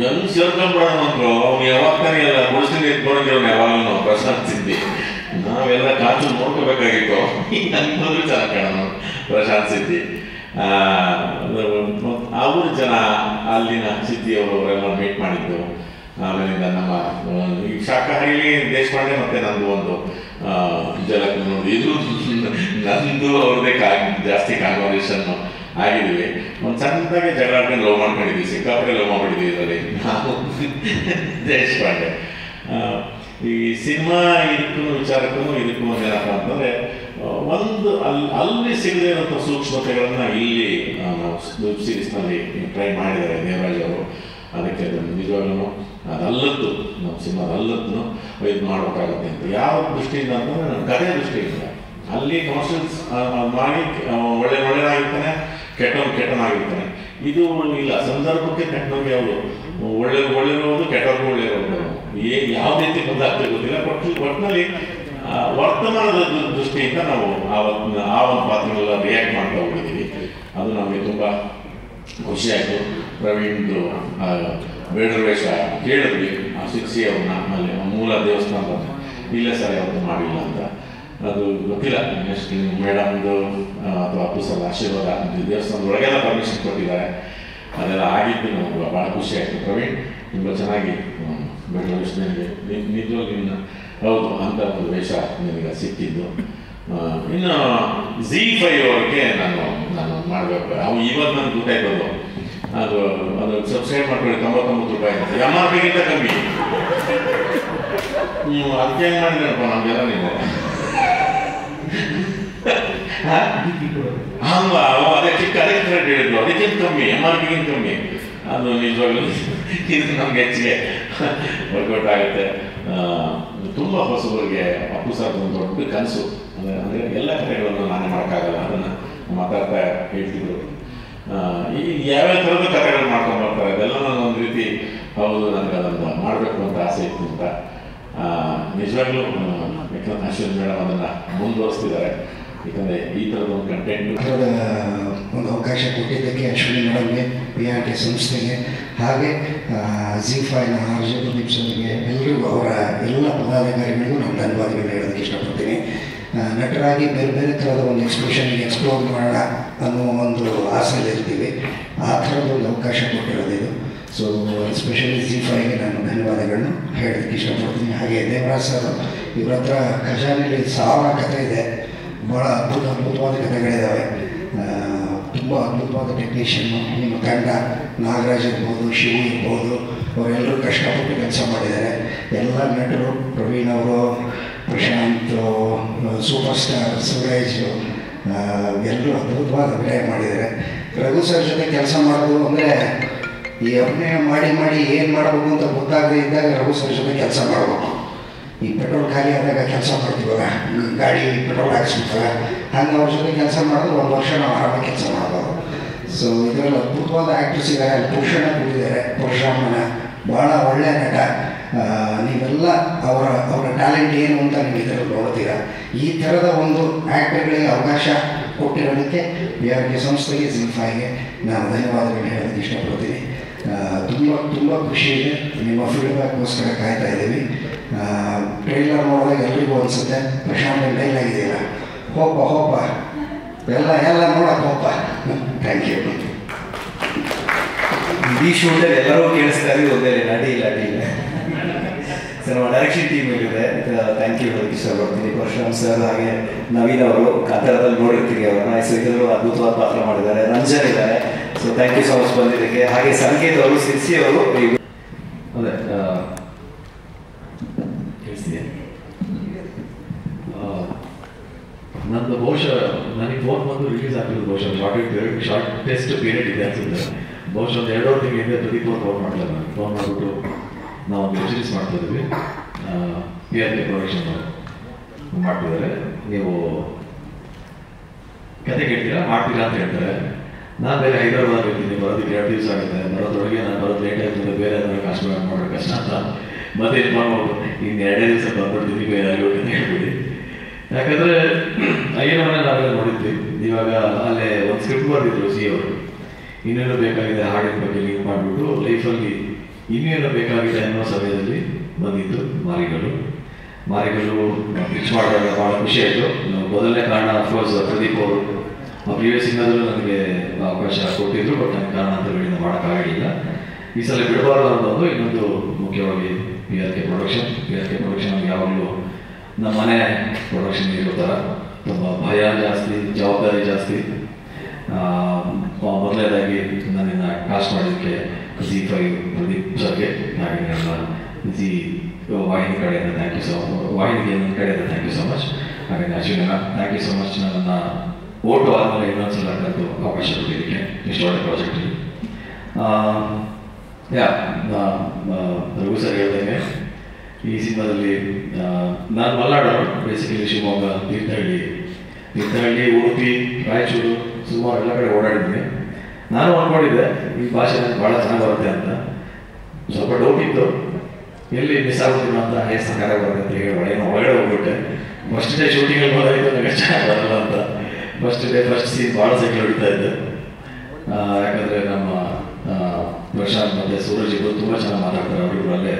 ಹೆಂಗ್ ಸೇರ್ಕೊಂಡ್ಬಿಡೋಣ ಅಂದ್ರು, ಅವ್ನು ಯಾವಾಗ ತಾನೇ ಎಲ್ಲ ಗುಡಿಸ್ಲಿಂದ ಎತ್ಕೊಂಡಿರೋನು ಯಾವಾಗಲೂ ಪ್ರಶಾಂತ್ ಸಿದ್ದಿ. ನಾವೆಲ್ಲ ಕಾಚು ನೋಡ್ಕೋಬೇಕಾಗಿತ್ತು. ನನ್ಗೋದ್ರು ಚೆನ್ನಾಗಿ ಕಾಣೋನು ಪ್ರಶಾಂತ್ ಸಿದ್ದಿ. ಅವ್ರ ಜನ ಅಲ್ಲಿನ ಸಿದ್ದಿಯವರೆಲ್ಲ ಮೀಟ್ ಮಾಡಿದ್ದು. ಆಮೇಲಿಂದ ನಮ್ಮ ಈ ಶಾಖಾಹಾರಿಲಿ ದೇಶಪಾಂಡೆ ಮತ್ತೆ ನಂದು ಒಂದು ಜಲಕ್ ನೋಡಿ, ಇದು ನಂದು ಅವ್ರದ್ದೇ ಜಾಸ್ತಿ ಕಾನ್ವರ್ಸೇಷನ್ ಆಗಿದ್ವಿ. ಒಂದು ಸಣ್ಣದಾಗಿ ಜಗಳ ಆಡ್ಕೊಂಡು ಲವ್ ಮಾಡ್ಕೊಂಡಿದ್ವಿ, ಸಿಕ್ಕಾಪಟ್ಟೆ ಲವ್ ಮಾಡ್ಬಿಟ್ಟಿದ್ವಿ ಇದರಲ್ಲಿ ನಾವು ದೇಶಪಾಂಡೆ. ಈ ಸಿನಿಮಾ ಇದಕ್ಕೂ ವಿಚಾರಕ್ಕೂ ಇದಕ್ಕೂ ಏನಪ್ಪ ಅಂತಂದರೆ ಒಂದು ಅಲ್ಲಿ ಸಿಗದೇ ಇರೋಂಥ ಸೂಕ್ಷ್ಮತೆಗಳನ್ನು ಇಲ್ಲಿ ನಾವು ವೆಬ್ ಸೀರೀಸ್ನಲ್ಲಿ ಟ್ರೈ ಮಾಡಿದ್ದಾರೆ ದೇವರಾಜ್ ಅವರು. ಅದಕ್ಕೆ ನಿಜವಾಗ್ಲೂ ಅದಲ್ಲದ್ದು ನಮ್ಮ ಸಿನಿಮಾದ ಅಲ್ಲದ್ದು ಇದು ಮಾಡಬೇಕಾಗುತ್ತೆ ಅಂತ. ಯಾವ ದೃಷ್ಟಿಯಿಂದ ಅಂತಂದರೆ ನನ್ನ ಕಥೆ ದೃಷ್ಟಿಯಿಂದ ಅಲ್ಲಿ ಕಮರ್ಷಿಯಲ್ಸ್ ಮಾಡಿ ಒಳ್ಳೆಯದಾಗಿರ್ತಾನೆ, ಕೆಟ್ಟನಾಗಿರ್ತಾನೆ. ಇದು ಇಲ್ಲ, ಸಂದರ್ಭಕ್ಕೆ ತಕ್ಕಂಗೆ ಅವರು ಒಳ್ಳೆಯರೋದು ಕೆಟ್ಟವ್ರಿಗೂ ಒಳ್ಳೆಯರೋದು ಯಾವ ರೀತಿ ಬದಲಾಗ್ತದೆ ಗೊತ್ತಿಲ್ಲ. ಒಟ್ಟಿನಲ್ಲಿ ವರ್ತಮಾನದ ದೃಷ್ಟಿಯಿಂದ ನಾವು ಆ ಒಂದು ಪಾತ್ರಗಳೆಲ್ಲ ರಿಯಾಕ್ಟ್ ಮಾಡ್ತಾ ಹೋಗಿದ್ದೀವಿ. ಅದು ನಮಗೆ ತುಂಬ ಖುಷಿಯಾಯಿತು. ಪ್ರವೀಣ್ದು ಬೇಡರ ವೇಷ ಕೇಳಿದ್ವಿ, ಆ ಶಿಕ್ಷಿ ಅವ್ರನ್ನ ಅಲ್ಲಿ ಮೂಲ ದೇವಸ್ಥಾನದ ಇಲ್ಲೇ ಸರ್ ಯಾವತ್ತೂ ಮಾಡಿಲ್ಲ ಅಂತ. ಅದು ಗೊತ್ತಿಲ್ಲ ಎಷ್ಟು ಮೇಡಮ್ದು ಅಥವಾ ಅಪ್ಪು ಸರ್ ಆಶೀರ್ವಾದ ದೇವಸ್ಥಾನದೊಳಗೆಲ್ಲ ಪರ್ಮಿಷನ್ ಕೊಟ್ಟಿದ್ದಾರೆ. ಅದೆಲ್ಲ ಆಗಿದ್ದು ನಮ್ಗೆ ಭಾಳ ಖುಷಿ ಆಯಿತು. ಪ್ರವೀಣ್ ತುಂಬ ಚೆನ್ನಾಗಿ ಬೇಡರ ವೇಷ ನನಗೆ ನಿಜವಾಗಿ ಹೌದು ಅಂತ ಒಂದು ವೇಷ ನನಗೆ ಸಿಕ್ಕಿದ್ದು. ಇನ್ನು ZEE5 ಅವ್ರಿಗೆ ನಾನು ಮಾಡಬೇಕು. ಅವು ಇವತ್ತು ನನಗೆ ದುಡ್ಡು ಆಯ್ತದು. ಅದು ಸಬ್ಸ್ಕ್ರೈಬ್ ಮಾಡ್ಕೊಳ್ಳಿ, 99 ರೂಪಾಯಿ ಅಂತ, MRPಗಿಂತ ಕಮ್ಮಿ. ನೀವು ಅದಕ್ಕೆ ಹೆಂಗೆ ಮಾಡಿದ್ರಪ್ಪ ನಮಗೆಲ್ಲ ನೀವು ಹಂಗ ಅದಕ್ಕೆ ಕರೆಕ್ಟ್ ರೇಟ್ ಹೇಳಿದ್ರು, ಅದಕ್ಕಿಂತ ಕಮ್ಮಿ, MRPಗಿಂತ ಕಮ್ಮಿ. ಅದು ನಿಜವಾಗ್ಲೂ ಇದು ನಮ್ಗೆ ಹೆಚ್ಚಿಗೆ ವರ್ಕೌಟ್ ಆಗುತ್ತೆ. ತುಂಬ ಹೊಸಬರಿಗೆ ಅಪ್ಪು ಸರ್ ಒಂದು ದೊಡ್ಡ ಕನಸು. ಅಂದರೆ ಎಲ್ಲ ಕಥೆಗಳನ್ನು ನಾನೇ ಮಾಡೋಕ್ಕಾಗಲ್ಲ, ಅದನ್ನು ಮಾತಾಡ್ತಾ ಹೇಳ್ತಿದ್ರು. ಈ ಯಾವ್ಯಾವ ಥರದ ಕಥೆಗಳು ಮಾಡ್ಕೊಂಡು ಬರ್ತಾರೆ, ಅದೆಲ್ಲ ನಾನು ಒಂದು ರೀತಿ ಹೌದು ನನಗೆ ಅದನ್ನು ಮಾಡಬೇಕು ಅಂತ ಆಸೆ ಇತ್ತು ಅಂತ. ನಿಜವಾಗ್ಲೂ ಯಾಕಂದ್ರೆ ಅಶ್ವಿನ್ ಮೇಡಮ್ ಅದನ್ನು ಮುಂದುವರಿಸ್ತಿದ್ದಾರೆ. ಯಾಕಂದರೆ ಈ ಥರದ ಒಂದು ಕಂಟೆಂಟ್ ಒಂದು ಅವಕಾಶ ಕೊಟ್ಟಿದ್ದಕ್ಕೆ ಅಶ್ವಿನಿ ಮೇಡಮ್ಗೆ, PRK ಸಂಸ್ಥೆಗೆ, ಹಾಗೆ ZEE5ನ RJ ಪ್ರದೀಪ್ ಸರ್ಗೆ, ಎಲ್ಲರಿಗೂ ಅವರ ಎಲ್ಲ ಪದಾಧಿಕಾರಿಗಳಿಗೂ ನಾನು ಧನ್ಯವಾದಗಳನ್ನ ಹೇಳೋದಕ್ಕೆ ಇಷ್ಟಪಡ್ತೀನಿ. ನಟರಾಗಿ ಬೇರೆ ಬೇರೆ ಥರದ ಒಂದು ಎಕ್ಸ್ಪ್ರೆಷನ್ಗೆ ಎಕ್ಸ್ಪ್ಲೋರ್ ಮಾಡೋಣ ಅನ್ನೋ ಒಂದು ಆಸೆಯಲ್ಲಿರ್ತೀವಿ. ಆ ಥರದ ಒಂದು ಅವಕಾಶ ಕೊಟ್ಟಿರೋದು ಇದು. ಸೊ ಎಸ್ಪೆಷಲಿ ZEE5ಗೆ ನಾನು ಧನ್ಯವಾದಗಳನ್ನು ಹೇಳೋದಕ್ಕೆ ಇಷ್ಟಪಡ್ತೀನಿ. ಹಾಗೆ ದೇವರಾಜ್ ಸರ್, ಇವ್ರ ಹತ್ರ ಖಜಾನೆಯಲ್ಲಿ 1000 ಕಥೆ ಇದೆ. ಭಾಳ ಅದ್ಭುತವಾದ ಕಥೆಗಳಿದ್ದಾವೆ. ತುಂಬ ಅದ್ಭುತವಾದ ಟೆಕ್ನಿಷಿಯನ್ನು ನಿಮ್ಮ ತಂಡ, ನಾಗರಾಜ್ ಇರ್ಬೋದು, ಶಿವು ಇರ್ಬೋದು, ಅವರೆಲ್ಲರೂ ಕಷ್ಟಪಟ್ಟು ಕೆಲಸ ಮಾಡಿದ್ದಾರೆ. ಎಲ್ಲ ನಟರು, ಪ್ರವೀಣ್ ಅವರು, ಪ್ರಶಾಂತ್, ಸೂಪರ್ ಸ್ಟಾರ್ ಸುರೇಶ್, ಎಲ್ಲರೂ ಅದ್ಭುತವಾದ ಅಭಿನಯ ಮಾಡಿದ್ದಾರೆ. ರಘು ಸರ್ ಜೊತೆ ಕೆಲಸ ಮಾಡೋದು ಅಂದರೆ ಈ ಅಭಿನಯ ಮಾಡಿ ಮಾಡಿ ಏನು ಮಾಡಬೇಕು ಅಂತ ಗೊತ್ತಾಗದೇ ಇದ್ದಾಗ ರಘು ಸರ್ ಜೊತೆ ಕೆಲಸ ಮಾಡಬೇಕು. ಈ ಪೆಟ್ರೋಲ್ ಖಾಲಿ ಆದಾಗ ಕೆಲಸ ಮಾಡ್ತೀವಲ್ಲ, ಗಾಡಿ ಪೆಟ್ರೋಲ್ ಹಾಕ್ಸ್ಬಿಡ್ತಲ್ಲ, ಹಂಗೆ ಅವ್ರ ಜೊತೆ ಕೆಲಸ ಮಾಡಿದ್ರೆ 1 ವರ್ಷ ನಾವು ಆರಾಮಾಗಿ ಕೆಲಸ ಮಾಡ್ಬೋದು. ಸೊ ಇದರಲ್ಲಿ ಅದ್ಭುತವಾದ ಆ್ಯಕ್ಟ್ರೆಸ್ ಇದ್ದಾರೆ. ಅಲ್ಲಿ ಪುರುಷನ ಕೂಡಿದ್ದಾರೆ, ಪರಶುರಾಮನ ಭಾಳ ಒಳ್ಳೆಯ ನಟ. ನೀವೆಲ್ಲ ಅವರ ಟ್ಯಾಲೆಂಟ್ ಏನು ಅಂತ ನೀವು ಇದರಲ್ಲಿ ನೋಡ್ತೀರಾ. ಈ ಥರದ ಒಂದು ಆ್ಯಕ್ಟರ್ಗಳಿಗೆ ಅವಕಾಶ ಕೊಟ್ಟಿರೋದಕ್ಕೆ PRK ಸಂಸ್ಥೆಗೆ, ZEE5ಗೆ ನಾನು ಧನ್ಯವಾದಗಳನ್ನ ಹೇಳೋದಕ್ಕೆ ಇಷ್ಟಪಡ್ತೀನಿ. ತುಂಬ ಖುಷಿ ಇದೆ. ನಿಮ್ಮ ಫೀಡ್ಬ್ಯಾಕ್ಗೋಸ್ಕರ ಕಾಯ್ತಾ ಇದ್ದೀವಿ. ಟ್ರೈಲರ್ ನೋಡಿದಾಗ ಎಲ್ರಿಗೂ ಅನಿಸುತ್ತೆ ಪ್ರಶಾಂತ್ ಡೈಲಾಗ್ ಇದೆಯಲ್ಲ, ಹೋಪ ಎಲ್ಲ ನೋಡಕ್ಕೆ ಹೋಪ. Thank you. ಈ ಶೂಟಲ್ಲಿ ಎಲ್ಲರೂ ಕೇಳಿಸ್ತಾ ಇದ್ದೀವಿ, ಒಂದೇ ನಡಿ ಇಲ್ಲ. ಸರ್, ನಮ್ಮ ಡೈರೆಕ್ಷನ್ ಟೀಮ್ ಇದೆ, ಥ್ಯಾಂಕ್ ಯು ಹೇಳೋಕ್ಕೆ ಇಷ್ಟಪಡ್ತೀನಿ. ಪರಶುರಾಮ್ ಸರ್ ಹಾಗೆ ನವೀನ್ ಅವರು ಕಾಂತಾರದಲ್ಲಿ ನೋಡಿರ್ತೀವಿ ಅವ್ರನ್ನ. ಸೊ ಇದರಲ್ಲೂ ಅದ್ಭುತವಾದ ಪಾತ್ರ ಮಾಡಿದ್ದಾರೆ. ರಂಜನ್ ಇದ್ದಾರೆ. So thank you so much ಬಂದಿದ್ದಕ್ಕೆ. ಹಾಗೆ ಸಂಕೇತ್ ಅವರು, ಸಿರ್ಸಿ ಅವರು. ಅದೇ ಕೇಳಿಸ್ತೀಯ? ನಂದು ಬಹುಶಃ ನನಗೆ ಫೋನ್ ಬಂದು ರಿಲೀಸ್ ಆಗ್ತಿರೋದು ಬಹುಶಃ ಶಾರ್ಟೆಸ್ಟ್ ಪೀರಿಯಡ್ ಇದೆ ಅನ್ಸುತ್ತೆ. ಬಹುಶಃ ಒಂದು 2 ತಿಂಗಳ ಹಿಂದೆ ಪ್ರದೀಪ್ ಅವ್ರು ಫೋನ್ ಮಾಡ್ತಾರೆ. ನಾನು ಫೋನ್ ಮಾಡಿಬಿಟ್ಟು ನಾವು ಒಂದು ವೆಬ್ ಸೀರೀಸ್ ಮಾಡ್ತಾ ಇದ್ವಿ, PRK ಪ್ರೊಡಕ್ಷನ್ ಮಾಡ್ತಿದ್ದಾರೆ, ನೀವು ಕತೆ ಕೇಳ್ತೀರಾ ಮಾಡ್ತೀರಾ ಅಂತ ಹೇಳ್ತಾರೆ. ನಾನು ಬೇರೆ ಹೈದರಾಬಾದ್ ಇರ್ತೀನಿ, ಬರೋದಕ್ಕೆ 2 ದಿವಸ ಆಗುತ್ತೆ. ಬರೋದ್ರೊಳಗೆ ನಾನು ಬರೋದು ಲೇಟ್ ಆಗ್ತದೆ, ಬೇರೆ ಏನಾದ್ರು ಕಷ್ಟ ಮಾಡೋದು ಕಷ್ಟ ಅಂತ ಮತ್ತೆ ಇನ್ಫಾರ್ಮ್ ಮಾಡ್ಬೋದು. ಇನ್ನು 2 ದಿವಸ ಬಂದ್ಬಿಡ್ತೀನಿ, ಬೇರೆ ಆಗೋದು ಅಂತ ಹೇಳ್ಬಿಡಿ. ಯಾಕಂದರೆ ಅಯ್ಯನವನ್ನೇ ನಾವೆಲ್ಲ ನೋಡಿದ್ವಿ. ಇವಾಗ ಅಲ್ಲೇ ಒಂದು ಸ್ಕ್ರಿಪ್ಟ್ ಬರೆದಿದ್ರು ಸಿ ಅವರು, ಇನ್ನೇನು ಬೇಕಾಗಿದೆ ಹಾಡಿನ ಬಗ್ಗೆ ಲಿಂಕ್ ಮಾಡಿಬಿಟ್ಟು ಲೈಫಲ್ಲಿ ಇನ್ನೇನು ಬೇಕಾಗಿದೆ ಅನ್ನೋ ಸಮಯದಲ್ಲಿ ಬಂದಿದ್ದು ಮಾರಿಗಳು ಪಿಚ್ ಮಾಡಿದಾಗ ಭಾಳ ಖುಷಿ ಆಯಿತು. ಮೊದಲನೇ ಕಾರಣ ಅಫ್ಕೋರ್ಸ್ ಪ್ರದೀಪ್ ಅವರು. ಪ್ರೀವಿಯಸ್ ಸಿನಿಮಾದಲ್ಲೂ ನನಗೆ ಅವಕಾಶ ಕೊಟ್ಟಿದ್ರು, ಬಟ್ ನನಗೆ ಕಾರಣಾಂತರಗಳಿಂದ ಮಾಡೋಕ್ಕಾಗಲಿಲ್ಲ. ಈ ಸಲ ಬಿಡಬಾರ್ದು ಅನ್ನೋದು. ಇನ್ನೊಂದು ಮುಖ್ಯವಾಗಿ PRK ಪ್ರೊಡಕ್ಷನ್ ಯಾವಾಗಲೂ ನಮ್ಮ ಮನೆ ಪ್ರೊಡಕ್ಷನ್ ಇರೋ ಥರ ತುಂಬ ಭಯ ಜಾಸ್ತಿ, ಜವಾಬ್ದಾರಿ ಜಾಸ್ತಿ. ಮೊದಲನೇದಾಗಿ ನನ್ನನ್ನು ಕಾಸ್ಟ್ ಮಾಡೋದಕ್ಕೆ ZEE5 ಪ್ರದೀಪ್ ಸರ್ಗೆ, ಹಾಗೆ ನನ್ನ ವಾಹಿನಿ ಕಡೆಯಿಂದ ಥ್ಯಾಂಕ್ ಯು ವಾಹಿನಿಗೆ ನನ್ನ ಕಡೆಯಿಂದ ಥ್ಯಾಂಕ್ ಯು ಸೊ ಮಚ್. ಹಾಗೆ Ashwini thank you so much. ನನ್ನನ್ನು ಓಟು ಆದಮೇಲೆ ಇನ್ನೊಂದ್ಸಲ ಕರೆದು ಅವಕಾಶ ಕೊಟ್ಟಿದ್ದಕ್ಕೆ ಇಷ್ಟು ಒಳ್ಳೆ ಪ್ರಾಜೆಕ್ಟಲ್ಲಿ. ರಘು ಸರ್ ಹೇಳ್ದಂಗೆ ಈ ಸಿನಿಮಾದಲ್ಲಿ ನಾನು ಮಲ್ನಾಡೋರು, ಬೇಸಿಕಲಿ ಶಿವಮೊಗ್ಗ, ತೀರ್ಥಹಳ್ಳಿ, ಉಡುಪಿ, ರಾಯಚೂರು, ಸುಮಾರು ಎಲ್ಲ ಕಡೆ ಓಡಾಡಿದ್ದೀನಿ. ನಾನು ಅಂದ್ಕೊಂಡಿದ್ದೆ ಈ ಭಾಷೆ ನನಗೆ ಭಾಳ ಚೆನ್ನಾಗಿ ಬರುತ್ತೆ ಅಂತ. ಸ್ವಲ್ಪ ಡೌಟ್ ಇತ್ತು, ಎಲ್ಲಿ ಮಿಸ್ ಆಗ್ಬಿಟ್ಟಿರೋ ಅಂತ ಹೇಗೆ ಸಕಾರ ಬರುತ್ತೆ ಅಂತ ಹೇಳಿ ಒಳಗಡೆ ಹೋಗ್ಬಿಟ್ಟೆ. ಫಸ್ಟ್ ಡೇ ಶೂಟಿಂಗಲ್ಲಿ ಹೋದಾಗಿತ್ತು ನನಗೆ ಚೆನ್ನಾಗಿ ಬರಲ್ಲ ಅಂತ. ಫಸ್ಟ್ ಸೀನ್ ಭಾಳ ಸೈಕಲ್ ಹೊಡಿತಾ ಇದ್ದೆ. ಯಾಕಂದರೆ ನಮ್ಮ ಪ್ರಶಾಂತ್ ಮತ್ತು ಸೂರಜ್ ಇಬ್ಬರು ತುಂಬ ಚೆನ್ನಾಗಿ ಮಾತಾಡ್ತಾರೆ ಅವರಿಬ್ಬರು ಅಲ್ಲೇ.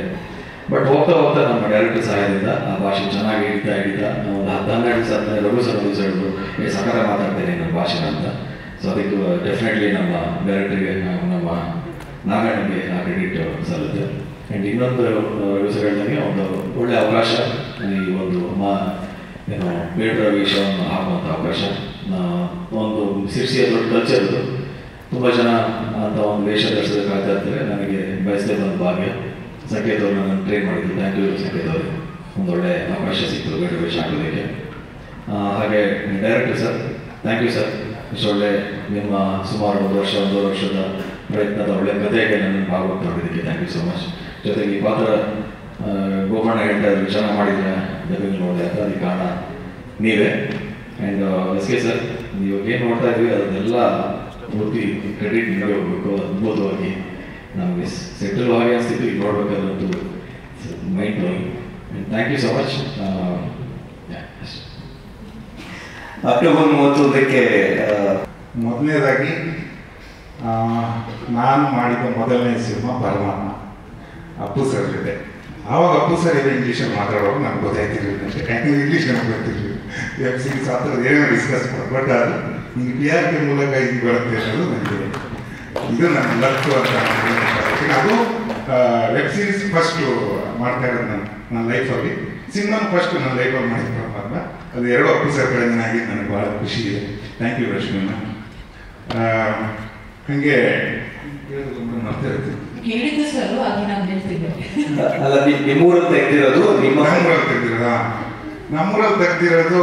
ಬಟ್ ಹೋಗ್ತಾ ನಮ್ಮ ಡೈರೆಕ್ಟರ್ ಸಹಾಯದಿಂದ ಆ ಭಾಷೆ ಚೆನ್ನಾಗಿ ಹಿಡಿತಾ ಒಂದು 10-12 ದಿವಸ ಆದಮೇಲೆ ರಘು ಸರ್ ಹೇಳಿದ್ರು, ಸಕಾರ ಮಾತಾಡ್ತೇನೆ ನನ್ನ ಭಾಷೆನ ಅಂತ. ಸೊ ಅದಕ್ಕೆ ಡೆಫಿನೆಟ್ಲಿ ನಮ್ಮ ಡೈರೆಕ್ಟರ್ಗೆ, ನಮ್ಮ ನಾಗಣ್ಣಗೆ ಆ ಕ್ರೆಡಿಟ್ ಸಲ್ಲುತ್ತೆ. ಆ್ಯಂಡ್ ಇನ್ನೊಂದು ರಘು ಸರ್ ಹೇಳಿದಂಗೆ ಒಂದು ಒಳ್ಳೆಯ ಅವಕಾಶ, ಈ ಒಂದು ಬೇಡರ ವಿಷಯವನ್ನು ಹಾಕುವಂಥ ಅವಕಾಶ. ಒಂದು ಸಿರ್ಸಿಯ ದೊಡ್ಡ ಕಲ್ಚರ್ ಇದು. ತುಂಬ ಜನ ಅಂತ ಒಂದು ವೇಷ ಧರಿಸೋದಕ್ಕಾಗ್ತಾ ಇರ್ತಾರೆ. ನನಗೆ ಬಯಸದೇ ಒಂದು ಭಾಗ್ಯ. ಸಂಕೇತ್ ಅವರು ನನ್ನನ್ನು ಟ್ರೈನ್ ಮಾಡಿದ್ರು. ಥ್ಯಾಂಕ್ ಯು ಸಂಕೇತ್ ಅವರಿಗೆ. ಒಂದು ಒಳ್ಳೆಯ ಅವಕಾಶ ಸಿಕ್ತು ಬೇಡ ವೇಷ ಹಾಕೋದಕ್ಕೆ. ಹಾಗೆ director sir, thank you sir. ಇಷ್ಟು ಒಳ್ಳೆ ನಿಮ್ಮ ಸುಮಾರು 1 ವರ್ಷ 1.5 ವರ್ಷದ ಪ್ರಯತ್ನದ ಒಳ್ಳೆ ಕಥೆಗೆ ನನ್ನನ್ನು ಭಾಗವಹಿಸಿ ನೋಡಿದ್ದಕ್ಕೆ ಥ್ಯಾಂಕ್ ಯು ಸೊ ಮಚ್. ಜೊತೆಗೆ ಈ ಪಾತ್ರ ಗೋಪಣ್ಣ ಹೇಳ್ತಾ ಇದ್ರು, ಚೆನ್ನಾಗಿ ಮಾಡಿದ್ರೆ ಡಬ್ಬಿಂಗ್ ನೋಡಿದೆ ಅಂತ. ಅದಕ್ಕೆ ಕಾರಣ ನೀವೇ. ಆ್ಯಂಡ್ SK ಸರ್, ನೀವು ಏನು ನೋಡ್ತಾ ಇದ್ವಿ ಅದನ್ನೆಲ್ಲ ಪೂರ್ತಿ ಕ್ರೆಡಿಟ್ ನಿಮಗೆ ಹೋಗಬೇಕು. ಅದ್ಭುತವಾಗಿ ನಮಗೆ ಸೆಟ್ಲ್ ಆಗಿ ಅನಿಸ್ತಿತ್ತು, ಈಗ ನೋಡ್ಬೇಕಾದಂತೂ mind blowing. Thank you so much. October 31ಕ್ಕೆ ಮೊದಲನೇದಾಗಿ ನಾನು ಮಾಡಿದ ಮೊದಲನೇ ಸಿನಿಮಾ ಪರಮಾತ್ಮ, ಅಪ್ಪು ಸರ್ ಜೊತೆ. ಆವಾಗ ಅಪ್ಪು ಸರ್ ಏನೋ ಇಂಗ್ಲೀಷಲ್ಲಿ ಮಾತಾಡೋರು ನನಗೆ ಗೊತ್ತಾಯ್ತಿರ್ಲಿಲ್ಲ ಅಷ್ಟೇ, ಯಾಕಂದ್ರೆ ಇಂಗ್ಲೀಷ್ ನನಗೆ ಗೊತ್ತಿರಲಿಲ್ಲ. ವೆಬ್ ಸೀರೀಸ್ ಆ ಥರದ್ದು ಏನೋ ಡಿಸ್ಕಸ್ ಮಾಡಿ, ಬಟ್ ಅದು ಹಿಂಗೆ PRK ಮೂಲಕ ಹಿಂಗೆ ಬರುತ್ತೆ ಅನ್ನೋದು ನನಗೆ, ಇದು ನನ್ನ ಲಕ್ಕು ಅಂತ ಯಾಕಂದ್ರೆ ಅದು ವೆಬ್ ಸೀರೀಸ್ ಫಸ್ಟು ಮಾಡ್ತಾ ಇರೋದು ನನ್ನ ಲೈಫಲ್ಲಿ. ಸಿನಿಮಾನು ಫಸ್ಟ್ ನನ್ನ ಲೈಫಲ್ಲಿ ಮಾಡಿದ ಪರಮಾತ್ಮ. ಅದು ಎರಡು ಅಪ್ಪು ಸರ್ ಕಡೆಯಿಂದ ಆಗಿದ್ದು ನನಗೆ ಭಾಳ ಖುಷಿ ಇದೆ. ಥ್ಯಾಂಕ್ ಯು ರಶ್ಮಿನ. ಹಾಗೆ ಮತ್ತೆ ಹೇಳಿದ್ದು ಸರ್ ಆಗಿ ನಾನು ಹೇಳ್ತಿದ್ದೆ. ಅಲ್ಲ, ನಿಮ್ಮೂರಲ್ಲಿ ತೆಗೆದಿರೋದು, ನಮ್ಮೂರಲ್ಲಿ ತೆಗೆದಿರೋದಾ? ನಮ್ಮೂರಲ್ಲಿ ತೆಗೆದಿರೋದು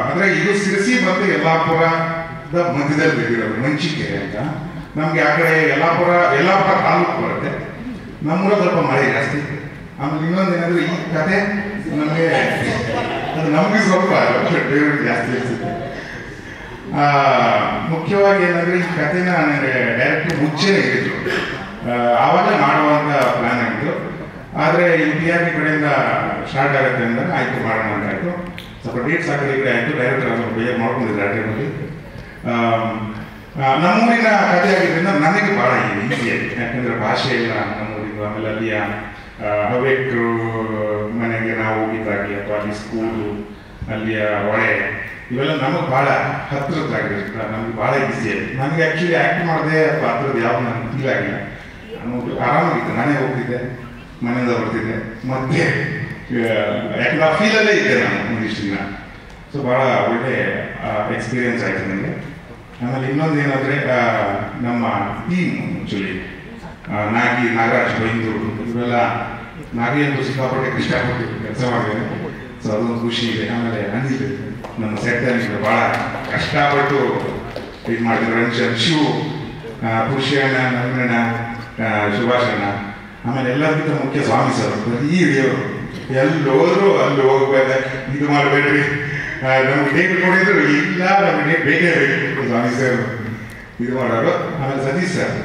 ಅಂದರೆ ಇದು ಸಿರಸಿ ಮತ್ತು ಯಲ್ಲಾಪುರದ ಮಧ್ಯದಲ್ಲಿ ತೆಗೆದಿರೋದು, ಮಂಚಿಕೆರೆ ಅಂತ. ನಮಗೆ ಆ ಕಡೆ ಯಲ್ಲಾಪುರ ತಾಲೂಕು ಬರುತ್ತೆ. ನಮ್ಮೂರಲ್ಲಿ ಸ್ವಲ್ಪ ಮಳೆ ಜಾಸ್ತಿ. ಆಮೇಲೆ ಇನ್ನೊಂದು ಏನಾದರೂ ಈ ಕತೆ ನಮಗೆ ಅದು ನಮಗೆ ಸ್ವಲ್ಪ ಬೇರೆ ಜಾಸ್ತಿ ಅನಿಸುತ್ತೆ. ಮುಖ್ಯವಾಗಿ ಏನಂದರೆ ಈ ಕಥೆನ ನನಗೆ ಡೈರೆಕ್ಟ್ ಮುಂಚೆನೇ ಹೇಳಿದ್ರು, ಆವಾಗ ಮಾಡುವಂಥ ಪ್ಲ್ಯಾನ್ ಆಗಿತ್ತು. ಆದರೆ ಈ PRK ಕಡೆಯಿಂದ ಸ್ಟಾರ್ಟ್ ಆಗುತ್ತೆ ಅಂದಾಗ ಆಯಿತು ಮಾಡೋಣ ಅಂತ ಆಯಿತು. ಸ್ವಲ್ಪ ಡೇಟ್ಸ್ ಹಾಕೋದು ಈ ಕಡೆ ಆಯಿತು. ಡೈರೆಕ್ಟರ್ ಅದನ್ನು ಬೇರೆ ಮಾಡ್ಕೊಂಡಿದ್ರು ಆ ಟೈಮಲ್ಲಿ. ನಮ್ಮೂರಿನ ಕಥೆ ಆಗಿದ್ದರಿಂದ ನನಗೆ ಭಾಳ ಈಸಿಯಾಗಿ, ಯಾಕಂದರೆ ಭಾಷೆ ಇಲ್ಲ ನಮ್ಮೂರಿಗೂ. ಆಮೇಲೆ ಅಲ್ಲಿಯ ಹವ್ಯಕರು ಮನೆಗೆ ನಾವು ಹೋಗಿದ್ದಾಗಲಿ ಅಥವಾ ಅಲ್ಲಿ ಸ್ಕೂಲು, ಅಲ್ಲಿಯ ಹೊಳೆ, ಇವೆಲ್ಲ ನಮಗೆ ಭಾಳ ಹತ್ತಿರದ್ದಾಗಿರುತ್ತೆ. ನಮಗೆ ಭಾಳ ಈಸಿಯಾಗಿ. ನನಗೆ ಆ್ಯಕ್ಚುಲಿ ಆ್ಯಕ್ಟ್ ಮಾಡಿದೆ ಅಥವಾ ಆ ಥರದ್ದು ಯಾವುದು ನನಗೆ ಫೀಲ್ ಆಗಿಲ್ಲ. ನಾನು ಆರಾಮಾಗಿದ್ದೆ, ನಾನೇ ಹೋಗ್ತಿದ್ದೆ, ಮನೆಯಿಂದ ಬರ್ತಿದ್ದೆ, ಮತ್ತೆ ಯಾಕಂದ್ರೆ ಆ ಫೀಲಲ್ಲೇ ಇದ್ದೆ ನಾನು ಒಂದಿಷ್ಟು ದಿನ. ಸೊ ಭಾಳ ಒಳ್ಳೆ ಎಕ್ಸ್ಪೀರಿಯನ್ಸ್ ಆಯಿತು ನನಗೆ. ಆಮೇಲೆ ಇನ್ನೊಂದು ಏನಂದರೆ ನಮ್ಮ ಟೀಮ್ ಆ್ಯಕ್ಚುಲಿ ನಾಗರಾಜ್ ಬೈಂದೂರು ಇವರೆಲ್ಲ, ನಾಗಿ ಅಂತೂ ಸಿಕ್ಕಾಪಟ್ಟೆ ಕಷ್ಟಪಟ್ಟು ಕೆಲಸ ಮಾಡಿದ್ದೇನೆ. ಸೊ ಅದೊಂದು ಖುಷಿ ಇದೆ. ಆಮೇಲೆ ಅನಿಲ್ ನಮ್ಮ ಸೆಟ್ಟಲ್ಲಿ ಭಾಳ ಕಷ್ಟಪಟ್ಟು ಇದು ಮಾಡಿದ್ರು. ರಂಜನ್, ಶಿವು, ಪುರುಷಣ್ಣ, ನವೀನಣ್ಣ, ಸುಭಾಷಣ್ಣ, ಆಮೇಲೆ ಎಲ್ಲರಿಗಿಂತ ಮುಖ್ಯ ಸ್ವಾಮಿ ಸರ್. ಈ ಹಿಡಿಯೋರು ಎಲ್ಲೋದ್ರು ಅಲ್ಲಿ ಹೋಗ್ಬೇಕ, ಇದು ಮಾಡಬೇಡ್ರಿ, ನಮ್ಗೆ ಡೇಟ್ ಕೊಡಿದ್ರು ಇಲ್ಲ, ನಮ್ಗೆ ಡೇಟ್ ಬೇಕೇ ಬೇಕು, ಸ್ವಾಮಿ ಸರ್ ಇದು ಮಾಡೋರು. ಆಮೇಲೆ ಸತೀಶ್ ಸರ್,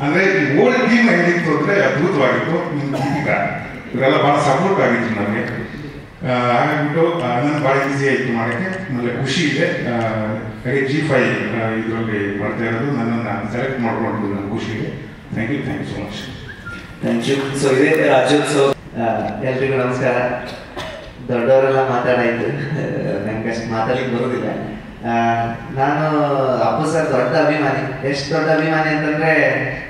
ಅಂದರೆ ಈ ಓಲ್ಡ್ ಟೀಮ್ ಹೆಂಗಿತ್ತು ಅಂದರೆ ಅದ್ಭುತವಾಗಿತ್ತು. ಈಗ ಇವರೆಲ್ಲ ಭಾಳ ಸಪೋರ್ಟ್ ಆಗಿತ್ತು ನಮಗೆ. ಹಾಗಾಗಿಬಿಟ್ಟು ನನ್ನ ಭಾಳ ಈಸಿ ಆಯಿತು ಮಾಡೋಕ್ಕೆ. ಆಮೇಲೆ ಖುಷಿ ಇದೆ. ಹಾಗೆ G5 ಇದರಲ್ಲಿ ಮಾಡ್ತಾ ಇರೋದು, ನನ್ನನ್ನು ಸೆಲೆಕ್ಟ್ ಮಾಡ್ಕೊಂಡು ನನಗೆ ಖುಷಿ ಇದೆ. Thank you so much. Thank you. So ಇದೇ ರಾಜ್ಯೋತ್ಸವ. ಎಲ್ರಿಗೂ ನಮಸ್ಕಾರ. ದೊಡ್ಡವರೆಲ್ಲ ಮಾತಾಡಾಯ್ತು, ನನಗೆ ಅಷ್ಟು ಮಾತಾಡ್ಲಿಕ್ಕೆ ಬರೋದಿಲ್ಲ. ನಾನು ಅಪ್ಪು ಸರ್ ದೊಡ್ಡ ಅಭಿಮಾನಿ. ಎಷ್ಟು ದೊಡ್ಡ ಅಭಿಮಾನಿ ಅಂತಂದರೆ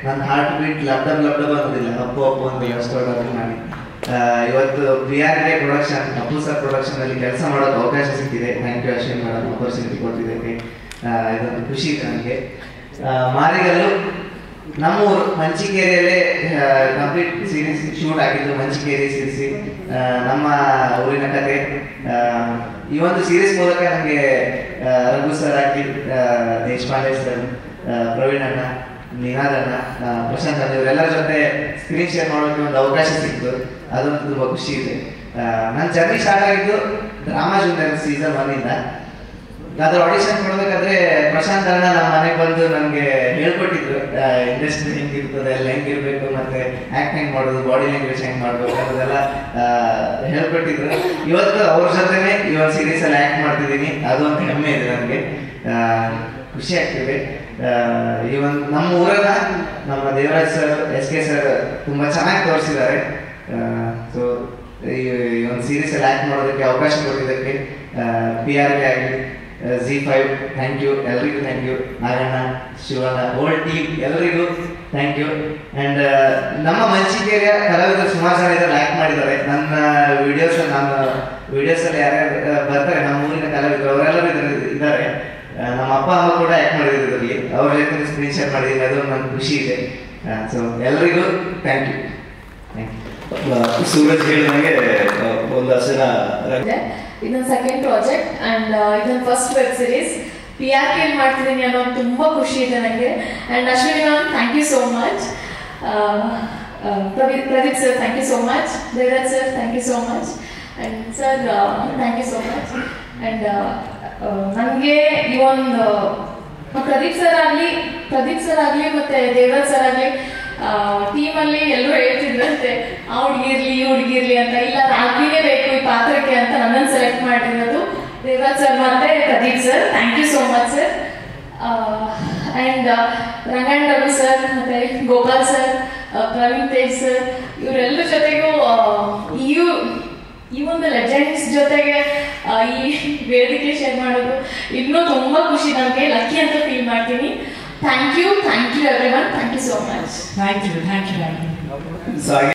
ನನ್ನ ಹಾರ್ಟ್ ಬೀಟ್ ಲಬ್ಡಬ್ ಅನ್ನೋದಿಲ್ಲ, ಅಪ್ಪು ಅಂತಿಲ್ಲ, ಅಷ್ಟು ದೊಡ್ಡ ಅಭಿಮಾನಿ. ಇವತ್ತು PRK ಪ್ರೊಡಕ್ಷನ್, ಅಪ್ಪು ಸರ್ ಪ್ರೊಡಕ್ಷನಲ್ಲಿ ಕೆಲಸ ಮಾಡೋಕ್ಕೆ ಅವಕಾಶ ಸಿಕ್ಕಿದೆ. Thank you Ashwin madam, opportunity ಕೊಟ್ಟಿದ್ದಕ್ಕೆ. ಇದೊಂದು ಖುಷಿ ನನಗೆ. ಮಾರಿಗಲ್ಲು ನಮ್ಮೂರು ಮಂಚಿಕೇರಿಯಲ್ಲೇ ಕಂಪ್ಲೀಟ್ ಸೀರೀಸ್ ಶೂಟ್ ಆಗಿದ್ದು. ಮಂಚಿಕೇರಿ ಸಿರಿಸಿ ನಮ್ಮ ಊರಿನ ಕತೆ. ಈ ಒಂದು ಸೀರೀಸ್ ಮೂಲಕ ನನಗೆ ರಘು ಸರ್ ಆಗಲಿ, ದೇಶಪಾಂಡೆ ಸರ್, ಪ್ರವೀಣ್ ಅಣ್ಣ, ನಿನಾದ್ ಅಣ್ಣ, ಪ್ರಶಾಂತ್ ಅಣ್ಣ ಇವರೆಲ್ಲರ ಜೊತೆ ಸ್ಕ್ರೀನ್ ಶೇರ್ ಮಾಡೋಕ್ಕೆ ಒಂದು ಅವಕಾಶ ಸಿಕ್ತು. ಅದೊಂದು ತುಂಬ ಖುಷಿ ಇದೆ. ನನ್ನ ಜರ್ನಿ ಸ್ಟಾರ್ಟ್ ಆಗಿದ್ದು ಡ್ರಾಮಾ ಜೂನಿಯರ್ ಸೀಸನ್ 1 ಅದ್ರ ಆಡಿಷನ್ ಕೊಡ್ಬೇಕಾದ್ರೆ ಪ್ರಶಾಂತ್ ಅಣ್ಣ ನಮ್ಮ ಮನೆಗೆ ಬಂದು ನನಗೆ ಹೇಳ್ಕೊಟ್ಟಿದ್ರು, ಇಂಡಸ್ಟ್ರಿ ಹೆಂಗಿರ್ತದೆ, ಎಲ್ಲ ಹೆಂಗಿರ್ಬೇಕು, ಮತ್ತೆ ಆ್ಯಕ್ಟ್ ಹೆಂಗೆ ಮಾಡೋದು, ಬಾಡಿ ಲ್ಯಾಂಗ್ವೇಜ್ ಹೆಂಗೆ ಮಾಡಬೇಕು ಅನ್ನೋದೆಲ್ಲ ಹೇಳ್ಕೊಟ್ಟಿದ್ರು. ಇವತ್ತು ಅವ್ರ ಜೊತೆನೆ ಈ ಒಂದು ಸೀರೀಸಲ್ಲಿ ಆ್ಯಕ್ಟ್ ಮಾಡ್ತಿದ್ದೀನಿ. ಅದೊಂದು ಹೆಮ್ಮೆ ಇದೆ ನನಗೆ, ಖುಷಿ ಆಗ್ತಿದೆ. ಈ ಒಂದು ನಮ್ಮ ಊರನ್ನ ನಮ್ಮ ದೇವರಾಜ್ ಸರ್, SK ಸರ್ ತುಂಬ ಚೆನ್ನಾಗಿ ತೋರಿಸಿದ್ದಾರೆ. ಸೊ ಈ ಒಂದು ಸೀರೀಸಲ್ಲಿ ಆ್ಯಕ್ಟ್ ಮಾಡೋದಕ್ಕೆ ಅವಕಾಶ ಕೊಟ್ಟಿದ್ದಕ್ಕೆ PRK ಆಗಲಿ, Z5 ಥ್ಯಾಂಕ್ ಯು, ಎಲ್ರಿಗೂ thank you. Naganna, Shivanna, whole team ಎಲ್ರಿಗೂ ಥ್ಯಾಂಕ್ ಯು. ಆ್ಯಂಡ್ ನಮ್ಮ ಮಂಚಿಕೇರಿಯ ಕಲಾವಿದರು ಸುಮಾರು ಜನ ಇದರಲ್ಲಿ ಆ್ಯಕ್ಟ್ ಮಾಡಿದ್ದಾರೆ. ನನ್ನ ವಿಡಿಯೋಸಲ್ಲಿ ಯಾರ್ಯಾರು ಬರ್ತಾರೆ ನಮ್ಮ ಊರಿನ ಕಲಾವಿದರು ಅವರೆಲ್ಲರೂ ಇದ್ದಾರೆ. ನಮ್ಮ ಅಪ್ಪ ಅಮ್ಮ ಕೂಡ ಆ್ಯಕ್ಟ್ ಮಾಡಿದ್ರು ಇದರಲ್ಲಿ. ಅವ್ರ ಜೊತೆ ಸ್ಕ್ರೀನ್ ಶೇರ್ ಮಾಡಿದ್ದೀನಿ, ಅದು ನನಗೆ ಖುಷಿ ಇದೆ. ಸೊ ಎಲ್ರಿಗೂ ಥ್ಯಾಂಕ್ ಯು. ಸೂರಜ್ ಹೇಳಿದಂಗೆ ಒಂದಷ್ಟು ಜನ ಇದೊಂದು ಸೆಕೆಂಡ್ ಪ್ರಾಜೆಕ್ಟ್ ಆ್ಯಂಡ್ ಇದೊಂದು ಫಸ್ಟ್ ವೆಬ್ ಸೀರೀಸ್ PRK ಮಾಡ್ತಿದ್ದೀನಿ ಅನ್ನೋದು ತುಂಬ ಖುಷಿ ಇದೆ ನನಗೆ. And Ashwini ma'am thank you so much. Pradeep sir thank you so much. Devaraj sir thank you so much. And sir thank you so much. And ನನಗೆ ಈ ಒಂದು ಪ್ರದೀಪ್ ಸರ್ ಆಗಲಿ ಮತ್ತೆ ದೇವರಾಜ್ ಸರ್ ಆಗಲಿ ಟೀಮಲ್ಲಿ ಎಲ್ಲರೂ ಹೇಳ್ತಿದ್ರಂತೆ ಆ ಹುಡುಗಿರ್ಲಿ ಈ ಹುಡುಗಿರ್ಲಿ ಅಂತ. ಇಲ್ಲ, ರಾಘವಿನೇ ಬೇಕು ಈ ಪಾತ್ರಕ್ಕೆ ಅಂತ ನನ್ನನ್ನು ಸೆಲೆಕ್ಟ್ ಮಾಡಿರೋದು ದೇವರಾಜ್ ಸರ್ ಮತ್ತೆ Pradeep sir. Thank you so much sir. And Rangayan Ravi sir ಮತ್ತೆ ಗೋಪಾಲ್ ಸರ್, ಪ್ರವೀಣ್ ತೇಜ್ ಸರ್, ಇವರೆಲ್ಲರ ಜೊತೆಗೂ ಈ ಒಂದು ಲೆಜೆಂಡ್ಸ್ ಜೊತೆಗೆ ಈ ವೇದಿಕೆ ಶೇರ್ ಮಾಡೋದು ಇನ್ನೂ ತುಂಬ ಖುಷಿ, ನನಗೆ ಲಕ್ಕಿ ಅಂತ ಫೀಲ್ ಮಾಡ್ತೀನಿ. Thank you everyone. Thank you so much. Thank you.